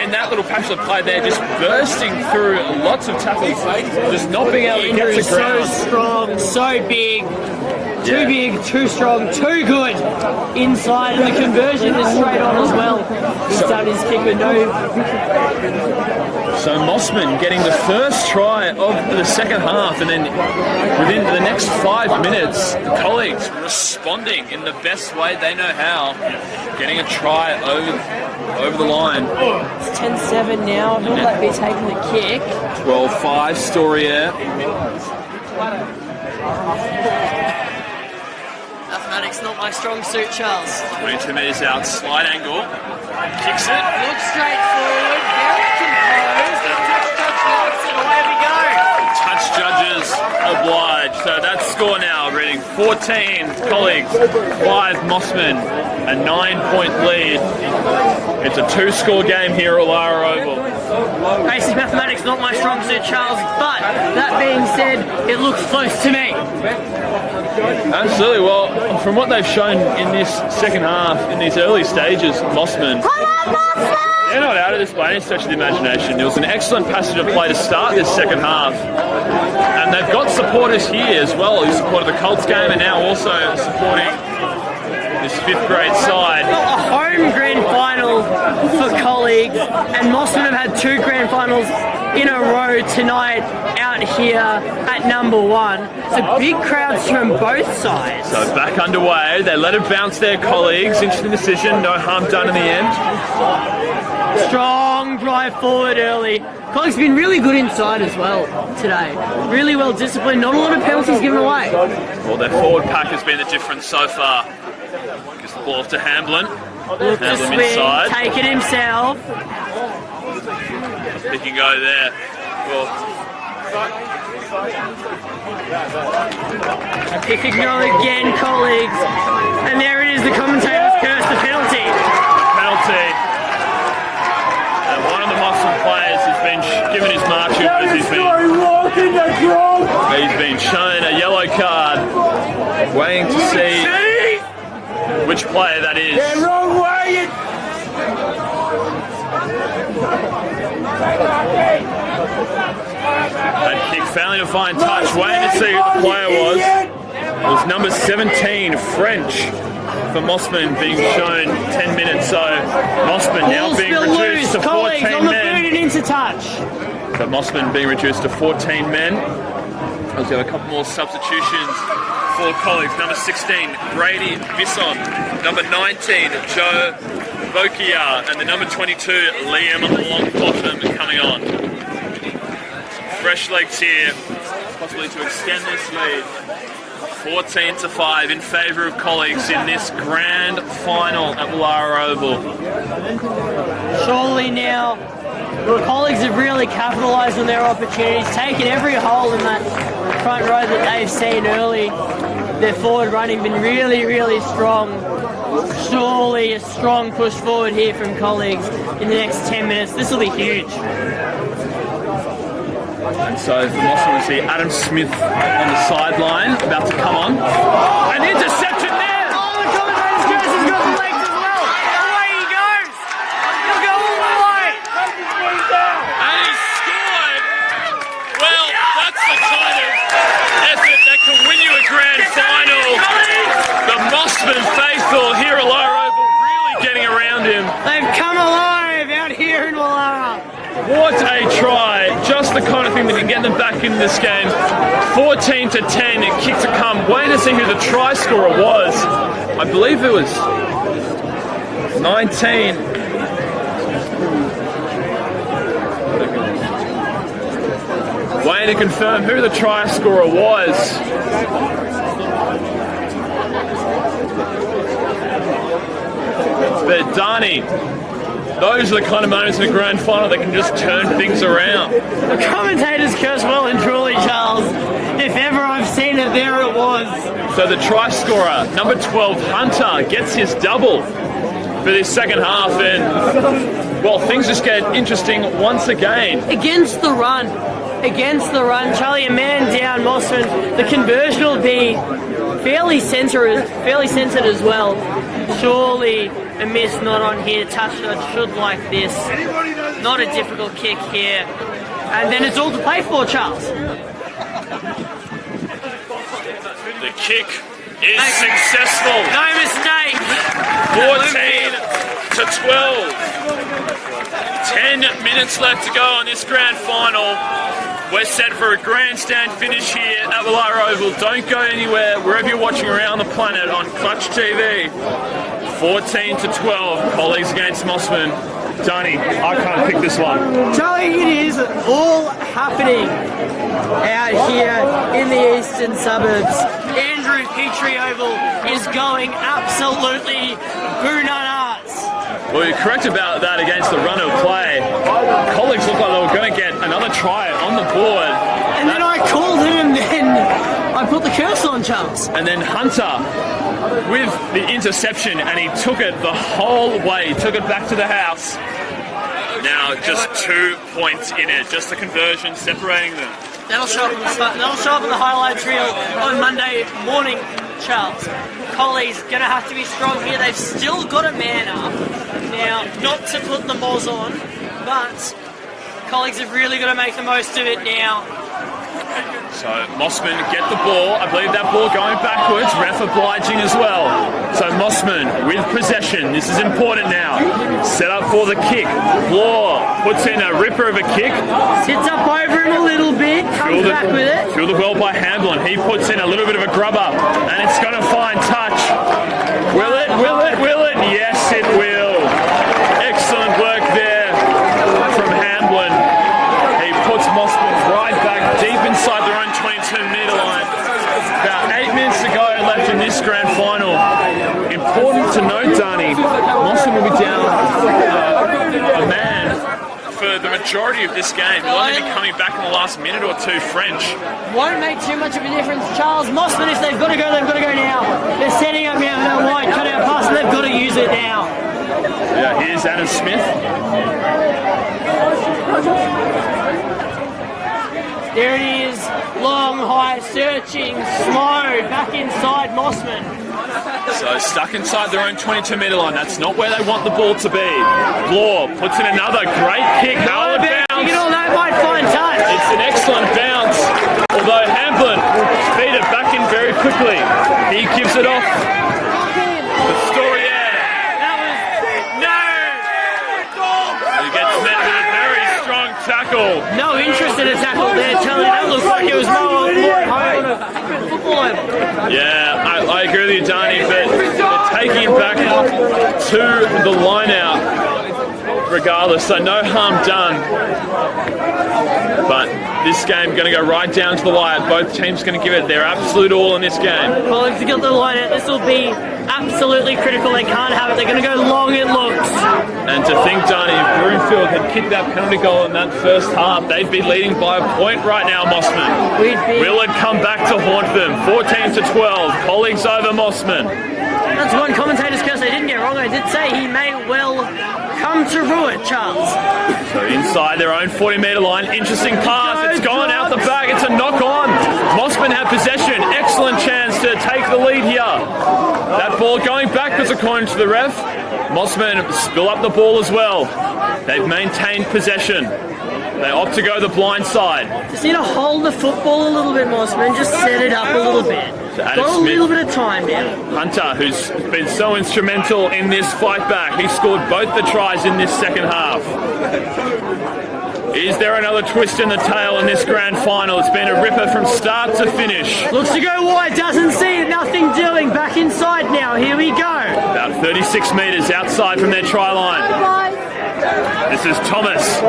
in that little patch of play there, just bursting through lots of tackles, just not being able to get to ground. So strong, so big. Too big, too strong, too good inside, and the conversion is straight on as well. He's done his kick with no. So Mosman getting the first try of the second half, and then within the next 5 minutes, the colleagues responding in the best way they know how, getting a try over the line. It's 10-7 now. Will that be taking the kick? 12-5, Storia. Mathematics not my strong suit, Charles. 22 metres out, slide angle, kicks it. Looks straightforward, very composed. The touch judge likes it, away we go. Touch judges oblige. So that score now reading 14 colleagues, 5 Mosman, a 9-point lead. It's a 2-score game here at Lara Oval. Basic mathematics not my strong suit, Charles, but that being said, it looks close to me. Absolutely. Well, from what they've shown in this second half, in these early stages, Mosman, they're not out of this by any stretch of the imagination. It was an excellent passage of play to start this second half. And they've got supporters here as well who supported the Colts game and now also supporting this 5th grade side. A home grand final for colleagues, and Mosman have had 2 grand finals in a row tonight out here at number 1. So big crowds from both sides. So back underway, they let it bounce their colleagues. Interesting decision, no harm done in the end. Strong drive forward early. Colleagues been really good inside as well today. Really well disciplined, not a lot of penalties given away. Well, their forward pack has been the difference so far. Gives the ball off to Hamblin. Look to swing, inside. take it himself. He can go there. Well, a pick ignore again, colleagues. And there it is, the commentators curse the penalty. Penalty. And one of the Mosman players has been given his marching as he's been shown a yellow card. Waiting to see which player that is. Wrong way! That kick failing to find touch. Waiting to see who the player was. It was number 17, French, for Mosman being shown 10 minutes. So Mosman now being reduced to 14 men. Into touch. So Mosman being reduced to 14 men. We've got a couple more substitutions for colleagues. Number 16, Brady Bisson. Number 19, Joe Bokia. And the number 22, Liam Longbottom coming on. Some fresh legs here, possibly to extend this lead. 14-5 in favour of colleagues in this grand final at Lara Oval. Surely now, colleagues have really capitalised on their opportunities, taken every hole in that front row that they've seen early. Their forward running been really, really strong. Surely a strong push forward here from colleagues in the next 10 minutes. This will be huge. And so for Mosman, we see Adam Smith on the sideline, about to come on. An interception there! Oh, the commentator's curse has got the legs as well. Away he goes! He'll go all the way! And he scored! Well, that's the kind of effort that can win you a grand final. The Mosman faithful home. They've come alive out here in Wallara. What a try. Just the kind of thing that can get them back into this game. 14-10, kick to come. Waiting to see who the try scorer was. I believe it was 19. Waiting to confirm who the try scorer was. But Dani, those are the kind of moments in a grand final that can just turn things around. The commentators curse well and truly, Charles. If ever I've seen it, there it was. So the try scorer, number 12, Hunter, gets his double for this second half, and well, things just get interesting once again. Against the run, Charlie, a man down, Mosman. The conversion will be fairly centred as well. Surely a miss not on here. Touchdown should like this. Not a difficult kick here. And then it's all to play for, Charles. The kick is successful. No mistake. 14-12. 10 minutes left to go on this grand final. We're set for a grandstand finish here at Wallara Oval. Don't go anywhere, wherever you're watching around the planet on Clutch TV. 14-12, Colleagues against Mosman. Dani, I can't pick this one. Charlie, it is all happening out here in the eastern suburbs. Andrew Petrie Oval is going absolutely bananas. Well, you're correct about that against the run of play. Colleagues looked like they were going to get another try on the board. And then I called him and then I put the curse on, Charles. And then Hunter with the interception, and he took it the whole way, took it back to the house. Now just 2 points in it, just the conversion separating them. That'll show up in the highlights reel on Monday morning, Charles. Colley's going to have to be strong here. They've still got a man up. Now, not to put the Moz on, but colleagues have really got to make the most of it now. So Mosman get the ball. I believe that ball going backwards. Ref obliging as well. So Mosman with possession. This is important now. Set up for the kick. Bloor puts in a ripper of a kick. Sits up over him a little bit. Comes back with it. Fielded well by Hamblin. He puts in a little bit of a grubber. And it's going to find touch. Will it? Will it? Will it? Yes, it will. Excellent work there from Hamblin. He puts Mosman right back deep inside their own 22-metre line. About 8 minutes to go left in this grand final. Important to note, Dani, Mosman will be down a man for the majority of this game. He'll only be coming back in the last minute or two French. Won't make too much of a difference. Charles, Mosman, if they've got to go, they've got to go now. They're setting up now that wide cut-out pass, and they've got to use it now. Yeah, here's Adam Smith. There it is, long, high, searching, slow, back inside Mosman. So stuck inside their own 22-metre line. That's not where they want the ball to be. Bloor puts in another great kick. How it bounce. You know, that might find touch. It's an excellent bounce. Although Hamblin feed it back in very quickly. He gives it off. The story there. That was no. He gets met with a very strong tackle. No interest in a tackle there, Charlie. That looked like it was more high on a football over. Yeah, I agree with you, Dani, but they're taking him back to the line out regardless, so no harm done. But this game going to go right down to the wire. Both teams going to give it their absolute all in this game. Well, if you got the line out, this will be absolutely critical. They can't have it. They're going to go long, it looks. And to think, Dani, if Broomfield had kicked that penalty goal in that first half, they'd be leading by a point right now, Mosman. Will it come back to haunt them? 14-12, Colleagues over Mosman. That's one commentator's curse I didn't get wrong. I did say he may well come to rue it, Charles. So inside their own 40-metre line, interesting pass. It's gone out the back. It's a knock-on. Mosman have possession. Excellent chance to take the lead here. That ball going backwards according to the ref. Mosman spill up the ball as well. They've maintained possession. They opt to go the blind side. Just need to hold the football a little bit, Mosman. Just set it up a little bit. Got a little bit of time now. Hunter, who's been so instrumental in this fight back. He scored both the tries in this second half. Is there another twist in the tail in this grand final? It's been a ripper from start to finish. Looks to go wide, doesn't see it, nothing doing. Back inside now, here we go. About 36 metres outside from their try line. This is Thomas.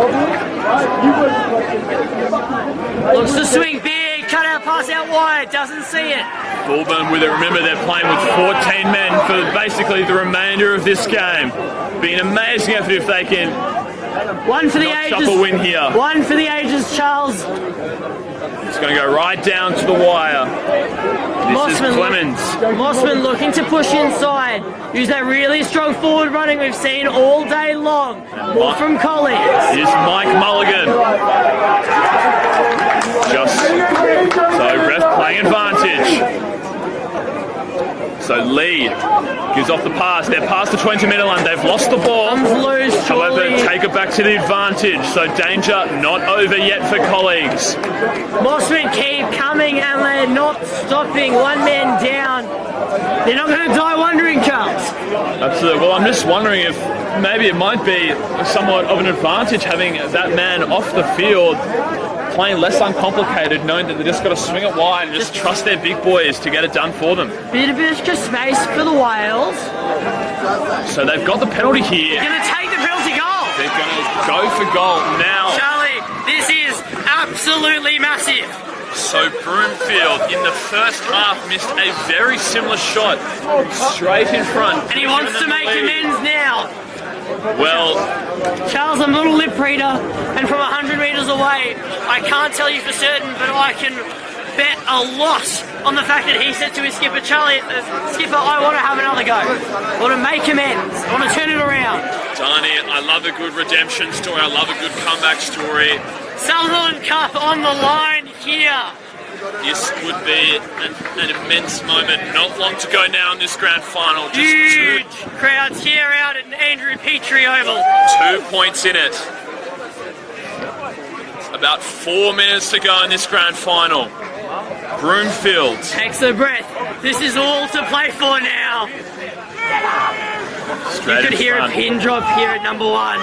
Looks to swing big, cut out pass out wide, doesn't see it. Fulham with it. Remember, they're playing with 14 men for basically the remainder of this game. Be an amazing effort if they can. One for the Not ages. shop a win here. One for the ages, Charles. It's going to go right down to the wire. This is Clemens. Mosman looking to push inside. Use that really strong forward running we've seen all day long. More from colleagues. Here's Mike Mulligan. Just so ref playing advantage. So Lee gives off the pass. They're past the 20-metre line. They've lost the ball. Loose, However, take it back to the advantage. So danger not over yet for colleagues. Mosman keep coming and they're not stopping. One man down. They're not going to die wondering, Charles. Absolutely. Well, I'm just wondering if maybe it might be somewhat of an advantage having that man off the field, playing less uncomplicated, knowing that they just got to swing it wide and just trust their big boys to get it done for them. Bit of extra space for the Wales. So they've got the penalty here. Going to take the penalty goal. They're going to go for goal now. Charlie, this is absolutely massive. So Broomfield in the first half missed a very similar shot straight in front. And he wants to make amends now. Well, Charles, I'm a little lip reader, and from 100 metres away, I can't tell you for certain, but I can bet a lot on the fact that he said to his skipper, Charlie, skipper, I want to have another go. I want to make amends. I want to turn it around. Darnie, I love a good redemption story. I love a good comeback story. Sutherland Cup on the line here. This would be an immense moment. Not long to go now in this grand final. Just Huge crowds here out at Andrew Petrie Oval. 2 points in it. About 4 minutes to go in this grand final. Broomfield. Takes a breath. This is all to play for now. Straight You could in hear front. a pin drop here at number 1.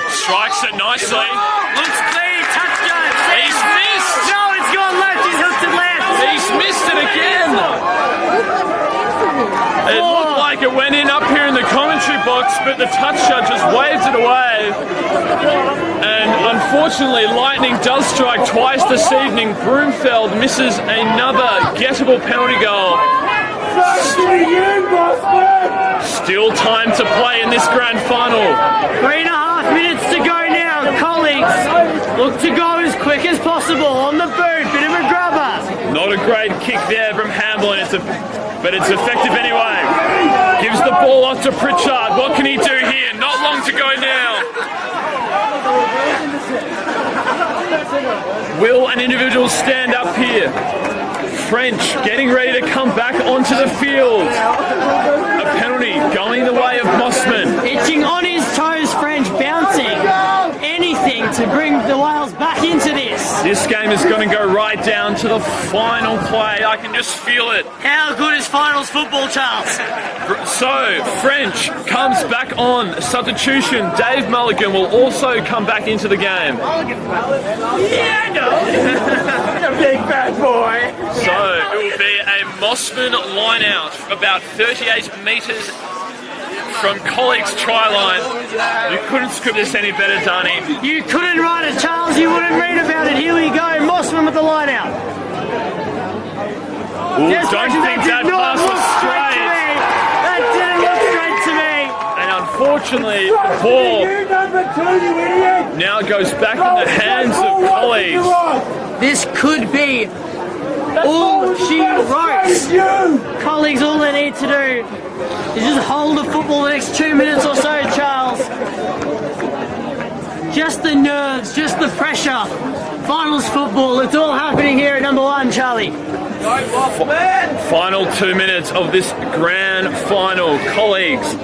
Strikes it nicely. Looks clean, touchdown. He's missed. No, it's gone left. He's hooked it left. He's missed it again. It looked like it went in up here in the commentary box, but the touch judge just waved it away. And unfortunately, lightning does strike twice this evening. Broomfield misses another gettable penalty goal. Still time to play in this grand final. 3.5 minutes to go now. Colleagues look to go as quick as possible on the boot. Bit of a grubber. Not a great kick there from Hamblin, but it's effective anyway. Gives the ball off to Pritchard. What can he do here? Not long to go now. Will an individual stand up here? French getting ready to come back onto the field. A penalty going the way of Mosman. Itching on his toes, French bouncing. Anything to bring the Wales back into this. This game is going to go right down to the final play. I can just feel it. How good is finals football, Charles? So, French comes back on substitution. Dave Mulligan will also come back into the game. Yeah, I know. Big bad boy. So, it will be a Mosman line out about 38 metres from colleagues' try line. You couldn't script this any better, Darnie. You couldn't write it, Charles. You wouldn't read about it. Here we go. Mosman with the line out. Ooh, don't think that pass was straight. That didn't look straight to me. And unfortunately, the ball You number 2, you idiot. now goes back in the hands of colleagues. This could be all she wrote. Colleagues, all they need to do is just hold the football the next 2 minutes or so, Charles. Just the nerves, just the pressure. Finals football, it's all happening here at number 1, Charlie. Final 2 minutes of this grand final. Colleagues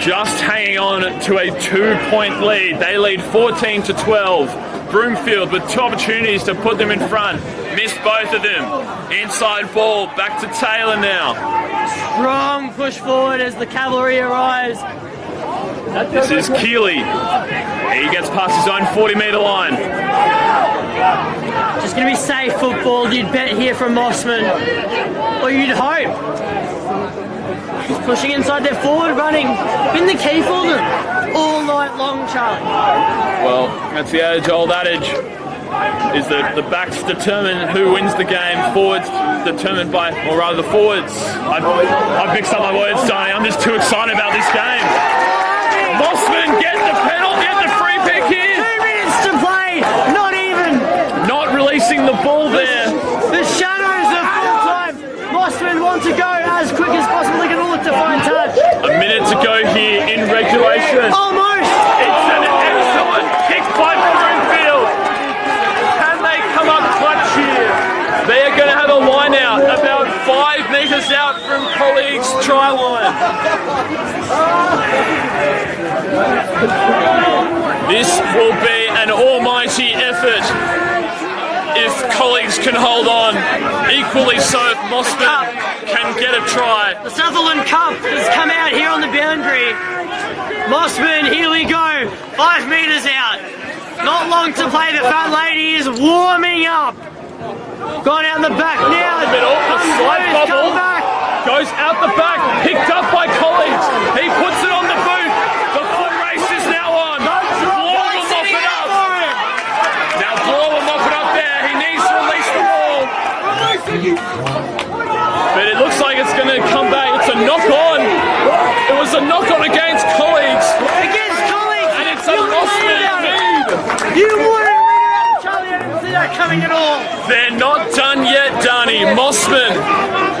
just hanging on to a 2-point lead. They lead 14-12. Broomfield with 2 opportunities to put them in front. Missed both of them. Inside ball, back to Taylor now. Strong push forward as the cavalry arrives. This is Keeley. He gets past his own 40-metre line. Just going to be safe football, you'd bet here from Mosman. Or you'd hope. He's pushing inside their forward running. Been the key for them all night long, Charlie. Well, that's the age-old adage, is that the backs determine who wins the game, forwards determined by, or rather the forwards. I've mixed up my words, Donnie. I'm just too excited about this game. Mosman get the penalty, get the free pick here. 2 minutes to play, not even. Not releasing the ball there. The shadows are full time. Mosman want to go as quick as possible. They're going to look to find touch. A minute to go here in regulation. Almost. It's an excellent kick by Broomfield. Can they come up clutch here? They are going to have a line out about 5 metres out from colleagues' try line. This will be an almighty effort if colleagues can hold on. Equally so if Mosman can get a try. The Sutherland Cup has come out here on the boundary. Mosman, here we go. 5 metres out. Not long to play. The fat lady is warming up. Gone out the back now. A slight bubble. Goes out the back. Picked up by colleagues. He puts it on the boot. The foot race is now on. Bloor will mop it up. Now Bloor will mop it up there. He needs to release the ball. But it looks like it's going to come back. It's a knock on. It was a knock on against colleagues. Against colleagues. And it's a Mosman lead. You wouldn't read it out, Charlie. I didn't see that coming at all. They're not done yet, Danny. Mosman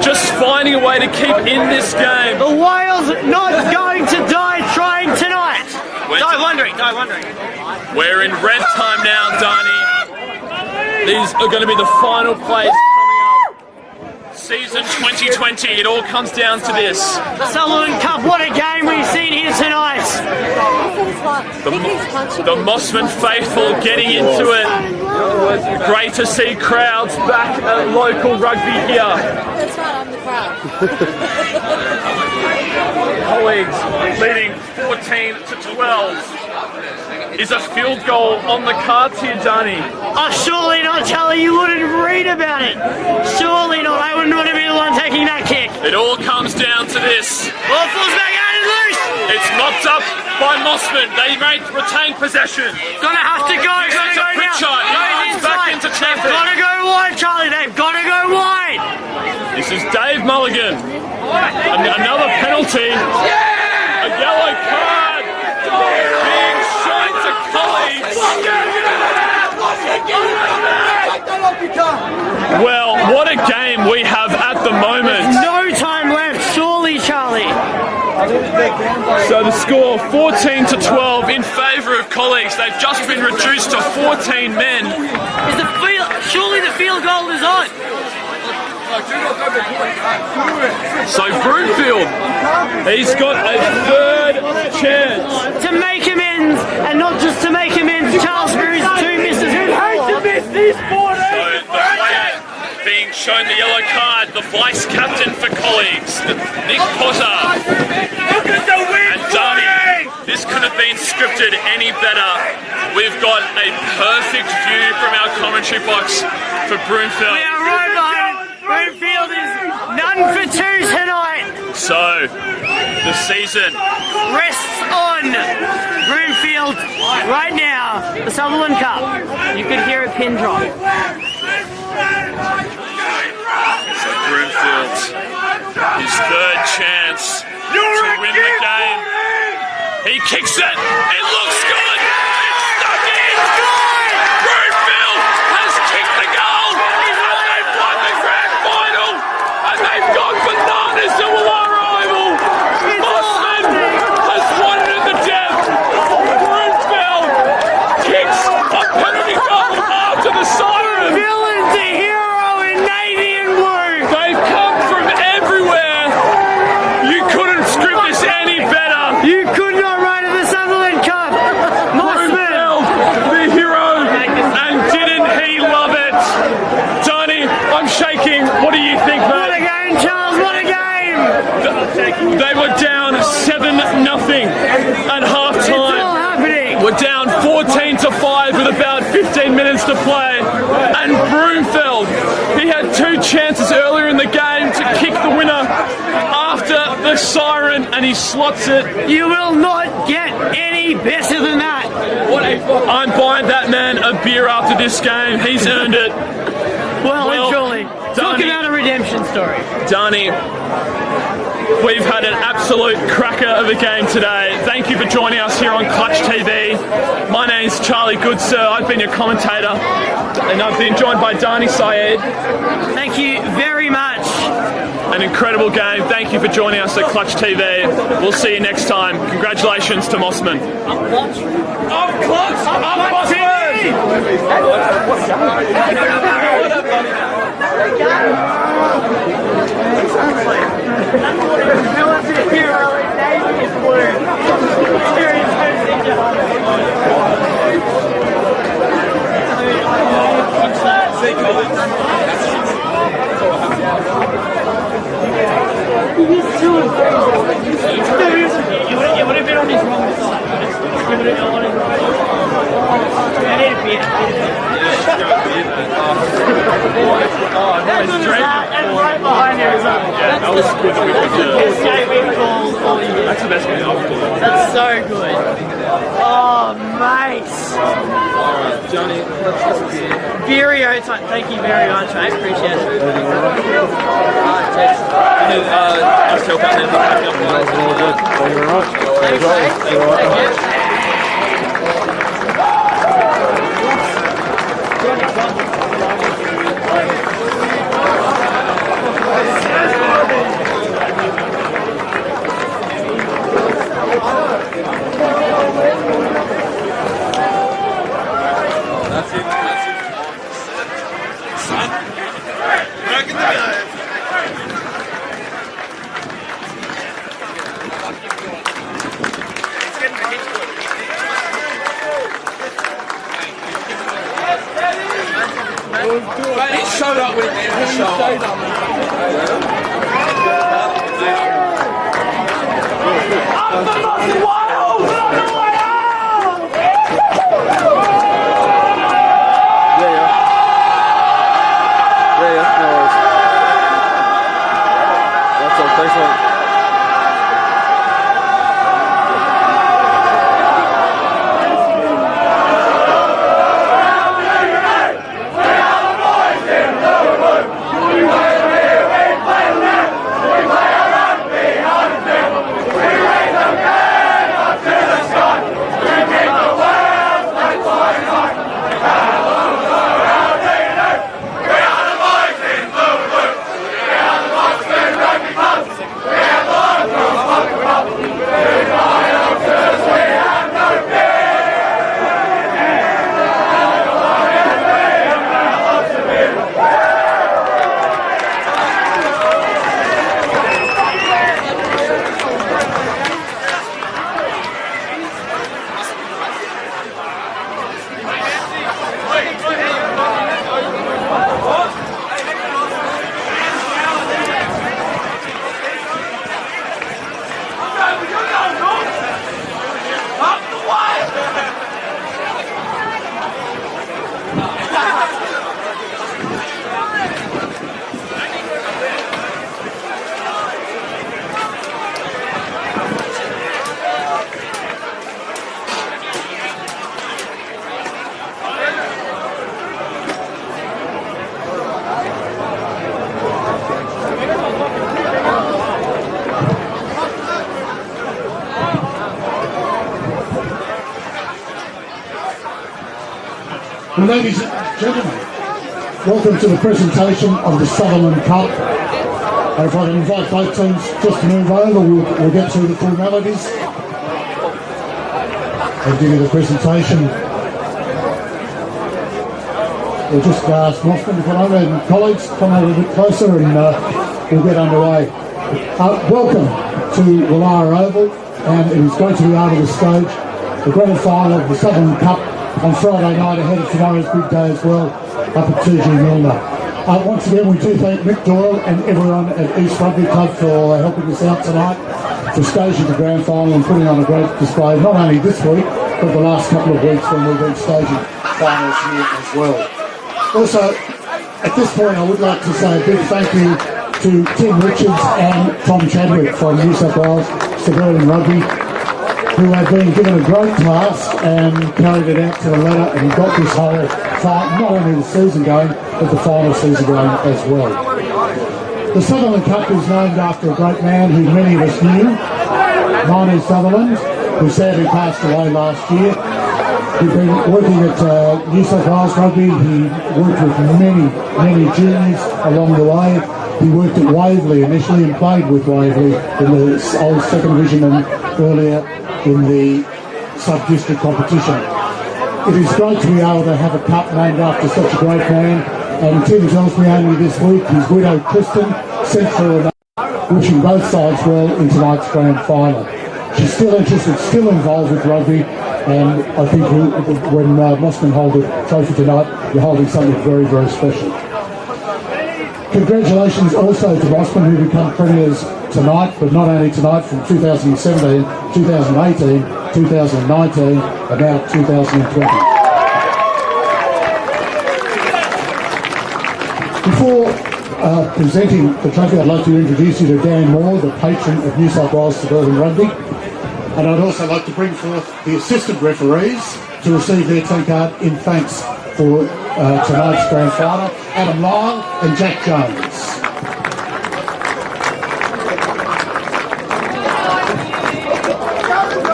just finding a way to keep in this game. The Whales not going to die trying tonight. Die wondering. We're in red time now, Danny. These are going to be the final plays coming up. Season 2020, it all comes down to this. The Sutherland Cup, what a game we've seen here tonight. The Mosman faithful getting into it. Great to see crowds back at local rugby here. That's right, I'm the crowd. Colleagues leading 14 to 12. Is a field goal on the cards here, Danny? Oh, surely not, Charlie. You wouldn't read about it. Surely not. I wouldn't want to be the one taking that kick. It all comes down to this. Ball falls back out and loose. It's mopped up by Mosman. They retain possession. Gonna have to go. It's a Pritchard. He runs back into traffic. They've got to go wide, Charlie. They've got to go wide. This is Dave Mulligan. Another penalty. A yellow card being shown to colleagues. Well, what a game we have at the moment. No time left, surely, Charlie. So the score 14 to 12 in favour of colleagues. They've just been reduced to 14 men. Surely the field goal is on. So Broomfield, he's got a third chance. To make amends, and not just to make amends, Charles Spears 2 misses. Who'd hate to miss these 14? So the player being shown the yellow card, the vice captain for colleagues, Nick Potter. And Darby, this could have been scripted any better. We've got a perfect view from our commentary box for Broomfield. We are right behind it. Broomfield is none for 2 tonight. So, the season rests on Broomfield right now. The Sutherland Cup. You could hear a pin drop. So Broomfield, his third chance to win the game. He kicks it. It looks good. It's stuck in. Broomfield has kicked the goal. And they've won the grand final. And they've gone bananas to our rival. Mosman has won it in the depth. Broomfield kicks a penalty goal after the siren. Villain's a hero in navy and blue. They've come from everywhere. You couldn't script this any better. You could not write at the Sutherland Cup. to 5 with about 15 minutes to play. And Broomfield, he had 2 chances earlier in the game to kick the winner after the siren, and he slots it. You will not get any better than that. I'm buying that man a beer after this game. He's earned it. Well and truly. Talk Donnie, about a redemption story. Donnie, we've had an absolute cracker of a game today. Thank you for joining us here on Clutch TV. My name's Charlie Goodsir. I've been your commentator, and I've been joined by Donnie Syed. Thank you very much. An incredible game. Thank you for joining us at Clutch TV. We'll see you next time. Congratulations to Mosman. Up Clutch! Up Mosman! You would have been on his wrong side. You would have been on his wrong side. I need a beer. And right behind there is That was good. escaping calls all year. That's the best game I've played. That's so good. Oh, mate. Johnny, let's have a beer. Beerio time. Thank you very much, mate. Appreciate it. Just help out there for catching up. Thank you very much. Thanks, mate. Thank you. He showed up when he showed up. Up the Mosman Wild! Yeah, no worries. That's all, thanks mate. Well, ladies and gentlemen, welcome to the presentation of the Sutherland Cup. If I can invite both teams just to move over, we'll get through the formalities. I'll give you the presentation. We'll just ask Mosman to come over, and colleagues come over a bit closer, and we'll get underway. Welcome to Willara Oval, and it is great to be able to stage the grand final of the Sutherland Cup on Friday night ahead of tomorrow's big day as well, up at 2G Milner. Once again, we do thank Mick Doyle and everyone at East Rugby Club for helping us out tonight, for staging the grand final and putting on a great display, not only this week, for the last couple of weeks when we've been staging finals here as well. Also, at this point I would like to say a big thank you to Tim Richards and Tom Chadwick from New South Wales Sutherland Rugby, who have been given a great task and carried it out to the letter and got this whole not only the season going, but the final season going as well. The Sutherland Cup is named after a great man who many of us knew, Manu Sutherland, who sadly passed away last year. He'd been working at New South Wales Rugby. He worked with many juniors along the way. He worked at Waverley initially and played with Waverley in the old second division and earlier in the sub-district competition. It is great to be able to have a cup named after such a great man, and Tim tells me only this week his widow Kristen sent for a note wishing both sides well in tonight's grand final. She's still interested, still involved with rugby, and I think when Mosman hold the trophy tonight, you're holding something very, very special. Congratulations also to Mosman, who become premiers tonight, but not only tonight, from 2017, 2018, 2019, and now 2020. Before presenting the trophy, I'd like to introduce you to Dan Moore, the patron of New South Wales Suburban Rugby. And I'd also like to bring forth the assistant referees to receive their team card in thanks for tonight's grand final, Adam Lyle and Jack Jones.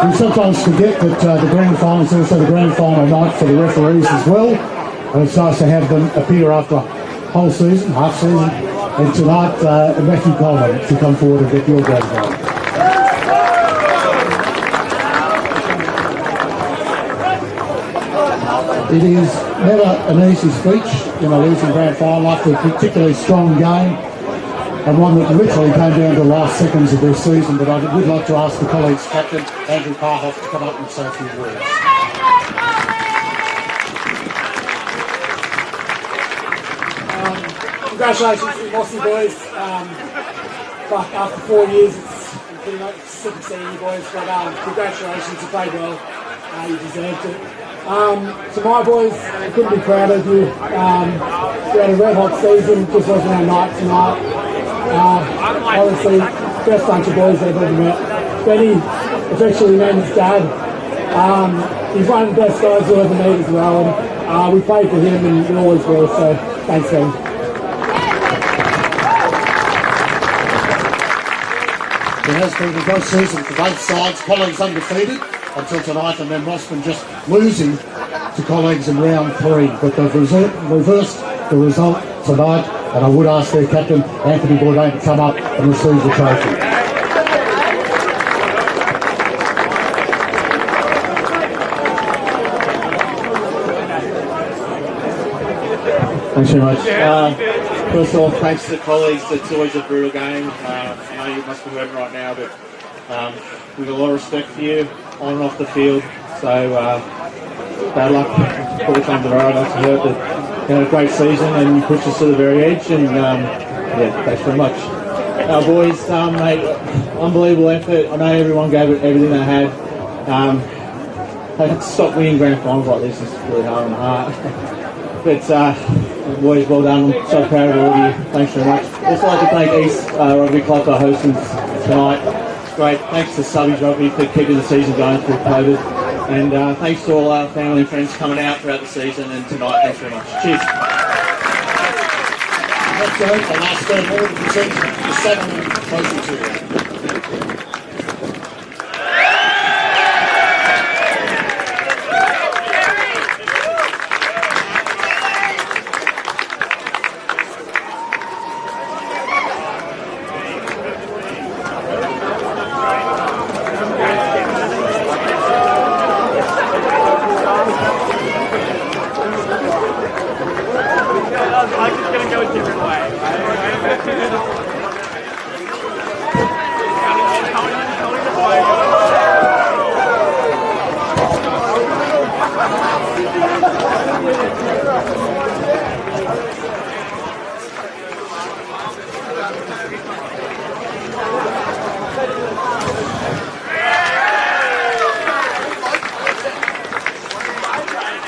We sometimes forget that the grand final is also the grand final night for the referees as well, and it's nice to have them appear after a whole season, half season, and tonight Matthew Coleman to come forward and get your grand final. It is never an easy speech in a losing grand final after a particularly strong game, and one that literally came down to the last seconds of their season. But I would like to ask the colleagues' captain, Andrew Parhoff, to come up and say a few words. Congratulations to the Mossy boys. But after 4 years, it's pretty much sick of seeing you boys. But congratulations, you played well. You deserved it. To my boys, I couldn't be proud of you. We had a red hot season, just wasn't our night tonight. Obviously, best bunch of boys I've ever met. Benny, affectionately named his dad. He's one of the best guys you'll ever meet as well. And we played for him and we always will, so thanks, Ben. It has been a great season for both sides. Colleagues undefeated until tonight, and then Mosman just losing to colleagues in round 3. But they've reversed the result tonight, and I would ask their captain, Anthony Bourdain, to come up and receive the trophy. Thanks very much. First of all, thanks to the colleagues. It's always a brutal game. I know you must be hurting right now, but we've got a lot of respect for you on and off the field. So bad luck for the time tomorrow. That's hurt, but you had a great season and you pushed us to the very edge. And yeah, thanks very much. Boys, mate, unbelievable effort. I know everyone gave it everything they had. They had to stop winning grand finals like this. It's really hard on the heart. But boys, well done. I'm so proud of all of you. Thanks very much. Also like to thank East Rugby Club for hosting tonight. It's great. Thanks to Subbies Rugby for keeping the season going through COVID. And thanks to all our family and friends coming out throughout the season and tonight. Thanks very much. Cheers. Let's go. The last third ball to present the Sutherland Trophy to you.